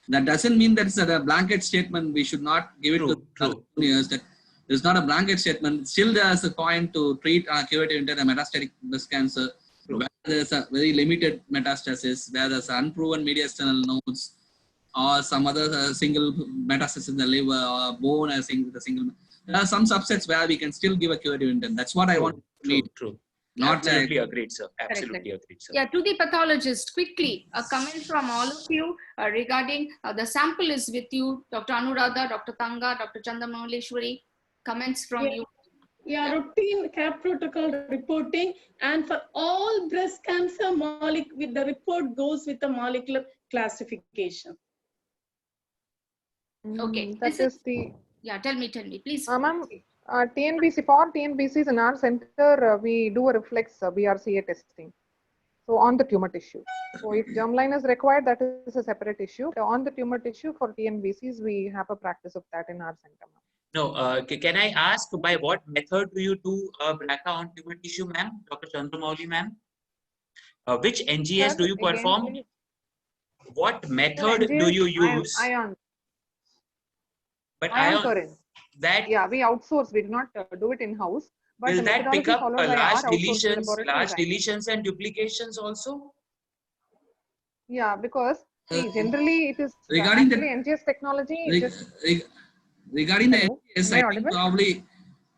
That doesn't mean that it's a blanket statement. We should not give it to juniors. That there's not a blanket statement. Still, there's a point to treat curative intent and metastatic breast cancer, where there's a very limited metastasis, where there's unproven mediastinal nodes, or some other single metastasis in the liver or bone as with a single. There are some subsets where we can still give a curative intent. That's what I want to read. True. Not absolutely agreed, sir. Absolutely agreed, sir. Yeah, to the pathologist, quickly, a comment from all of you regarding the sample is with you, Dr. Anuradha, Dr. Tanga, Dr. Chandamaleshwari. Comments from you. Yeah, routine CAP protocol reporting, and for all breast cancer, with the report goes with the molecular classification. Okay, that is the. Yeah, tell me, please. Ma'am, TNBC, for TNBCs in our center, we do a reflex BRCA testing. So on the tumor tissue. So if germline is required, that is a separate issue. On the tumor tissue for TNBCs, we have a practice of that in our center. No, can I ask by what method do you do BRCA on tumor tissue, ma'am? Dr. Chandramouli, ma'am? Which NGS do you perform? Again, what method do you use? Ion. But ion that, yeah, we outsource. We do not do it in house. Will that pick up large deletions and duplications also? Yeah, because generally it is regarding the NGS technology. Regarding the NGS, I think probably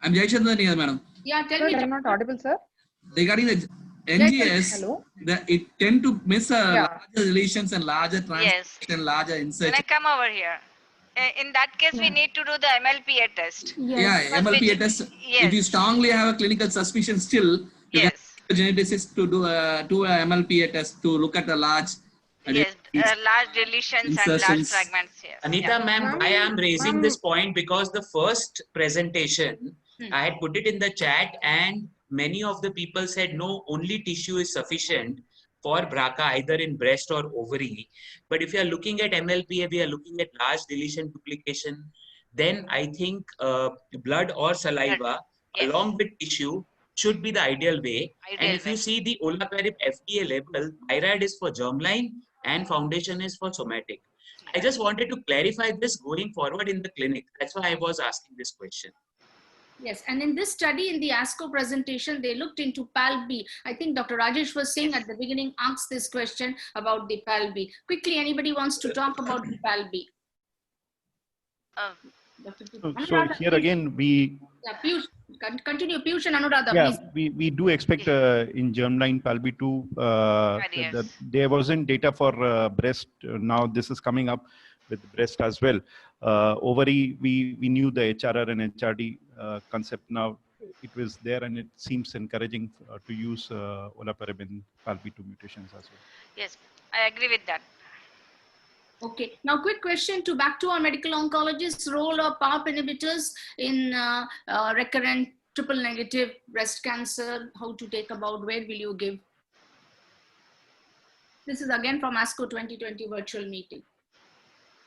I'm Jayachandran here, madam. Yeah, tell me. I'm not audible, sir. Regarding the NGS, it tend to miss larger deletions and larger transcription and larger insertion. Can I come over here? In that case, we need to do the MLPA test. Yes. Yeah, MLPA test. If you strongly have a clinical suspicion still, you can geneticist to do a MLPA test to look at the large large deletions insertions. And large fragments. Yes. Anita, ma'am, I am raising this point because the first presentation, I had put it in the chat and many of the people said, no, only tissue is sufficient for BRCA, either in breast or ovary. But if you are looking at MLPA, we are looking at large deletion duplication. Then I think blood or saliva along with tissue should be the ideal way. And if you see the olaparib FDA label, thyroid is for germline and foundation is for somatic. I just wanted to clarify this going forward in the clinic. That's why I was asking this question. Yes, and in this study, in the ASCO presentation, they looked into PAL-B. I think Dr. Rajesh was saying at the beginning, asked this question about the PAL-B. Quickly, anybody wants to talk about the PAL-B? Dr. So Anuradha, here please. again, we Piyush, continue. Piyush and Anuradha, please. we do expect in germline PALB2 that there wasn't data for breast. Now this is coming up with breast as well. Ovary, we knew the HRR and HRD concept. Now it was there, and it seems encouraging to use olaparib in PALB2 mutations as well. Yes, I agree with that. Okay, now quick question back to our medical oncologists, role of PARP inhibitors in recurrent triple negative breast cancer, how to take about, where will you give? This is again from ASCO 2020 virtual meeting.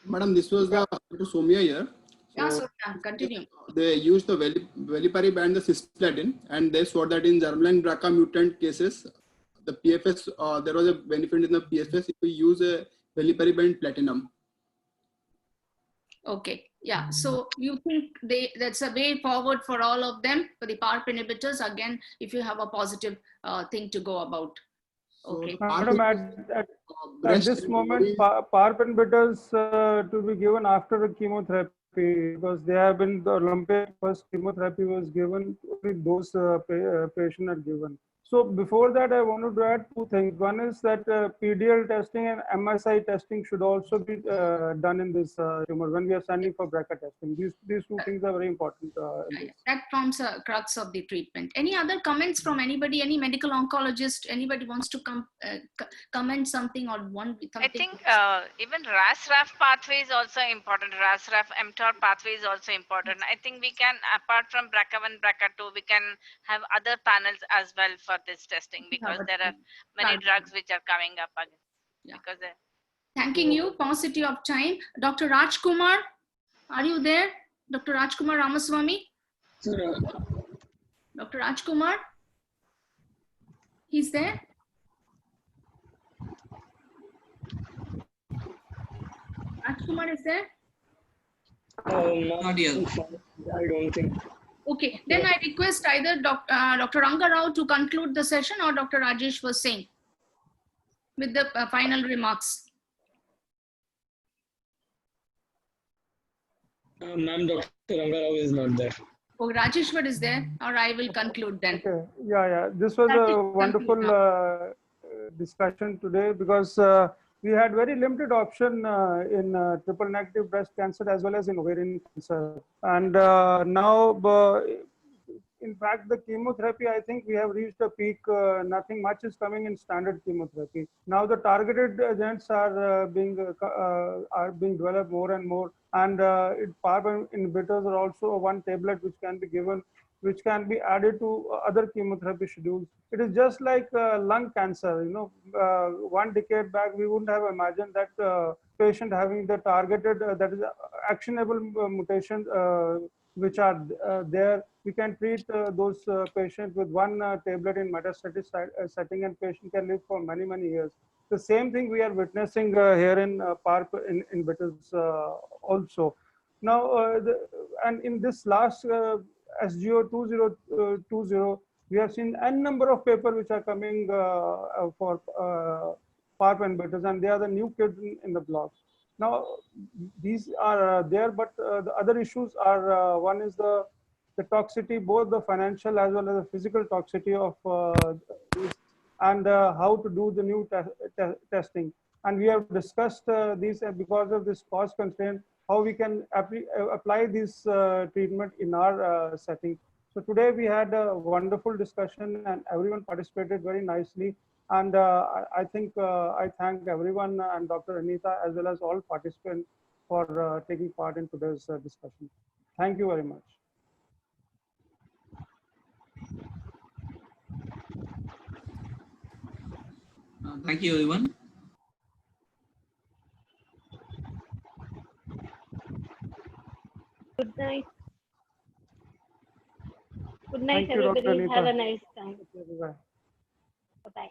Madam, this was the Somia here. Yeah, so continue. They used the veliparib and the cisplatin, and they saw that in germline BRCA mutant cases, the PFS, there was a benefit in the PFS if we use a veliparib and platinum. Okay, yeah. So you think that's a way forward for all of them, for the PARP inhibitors, again, if you have a positive thing to go about. Okay. Madam, at this moment, PARP inhibitors to be given after the chemotherapy, because they have been, the Olympic first chemotherapy was given, only those patients are given. So before that, I wanted to add two things. One is that PDL testing and MSI testing should also be done in this tumor when we are sending for BRCA testing. These two things are very important. That forms a crux of the treatment. Any other comments from anybody, any medical oncologist, anybody wants to comment something or want something? I think even RAS-RAF pathway is also important. RAS-RAF mTOR pathway is also important. I think we can, apart from BRCA1, BRCA2, we can have other panels as well for this testing, because there are many drugs which are coming up again. Yeah. Because thanking you, paucity of time. Dr. Rajkumar, are you there? Dr. Rajkumar Ramaswamy? Dr. Rajkumar? He's there? Rajkumar is there? Not yet. I don't think. Okay, then I request either Dr. Ranga Rao to conclude the session or Dr. Rajesh was saying with the final remarks. Ma'am, Dr. Ranga Rao is not there. Oh, Rajeshwar is there, or I will conclude then. Okay. Yeah. This was a wonderful discussion today, because we had very limited option in triple negative breast cancer as well as in ovarian cancer. And now, in fact, the chemotherapy, I think we have reached a peak. Nothing much is coming in standard chemotherapy. Now the targeted agents are being developed more and more. And PARP inhibitors are also one tablet which can be given, which can be added to other chemotherapy schedules. It is just like lung cancer. 1 decade back, we wouldn't have imagined that patient having the targeted, that is actionable mutation which are there. We can treat those patients with one tablet in metastatic setting, and patient can live for many, many years. The same thing we are witnessing here in PARP inhibitors also. Now, and in this last SGO 2020, we have seen n number of papers which are coming for PARP inhibitors, and they are the new kids in the block. Now, these are there, but the other issues are, one is the toxicity, both the financial as well as the physical toxicity of these, and how to do the new testing. And we have discussed these, because of this cost constraint, how we can apply this treatment in our setting. So today we had a wonderful discussion, and everyone participated very nicely. And I think I thank everyone and Dr. Anita as well as all participants for taking part in today's discussion. Thank you very much. Thank you, everyone. Good night. Good night, Thank you, Dr. everybody. Anita. Have a nice time. Bye. Bye-bye.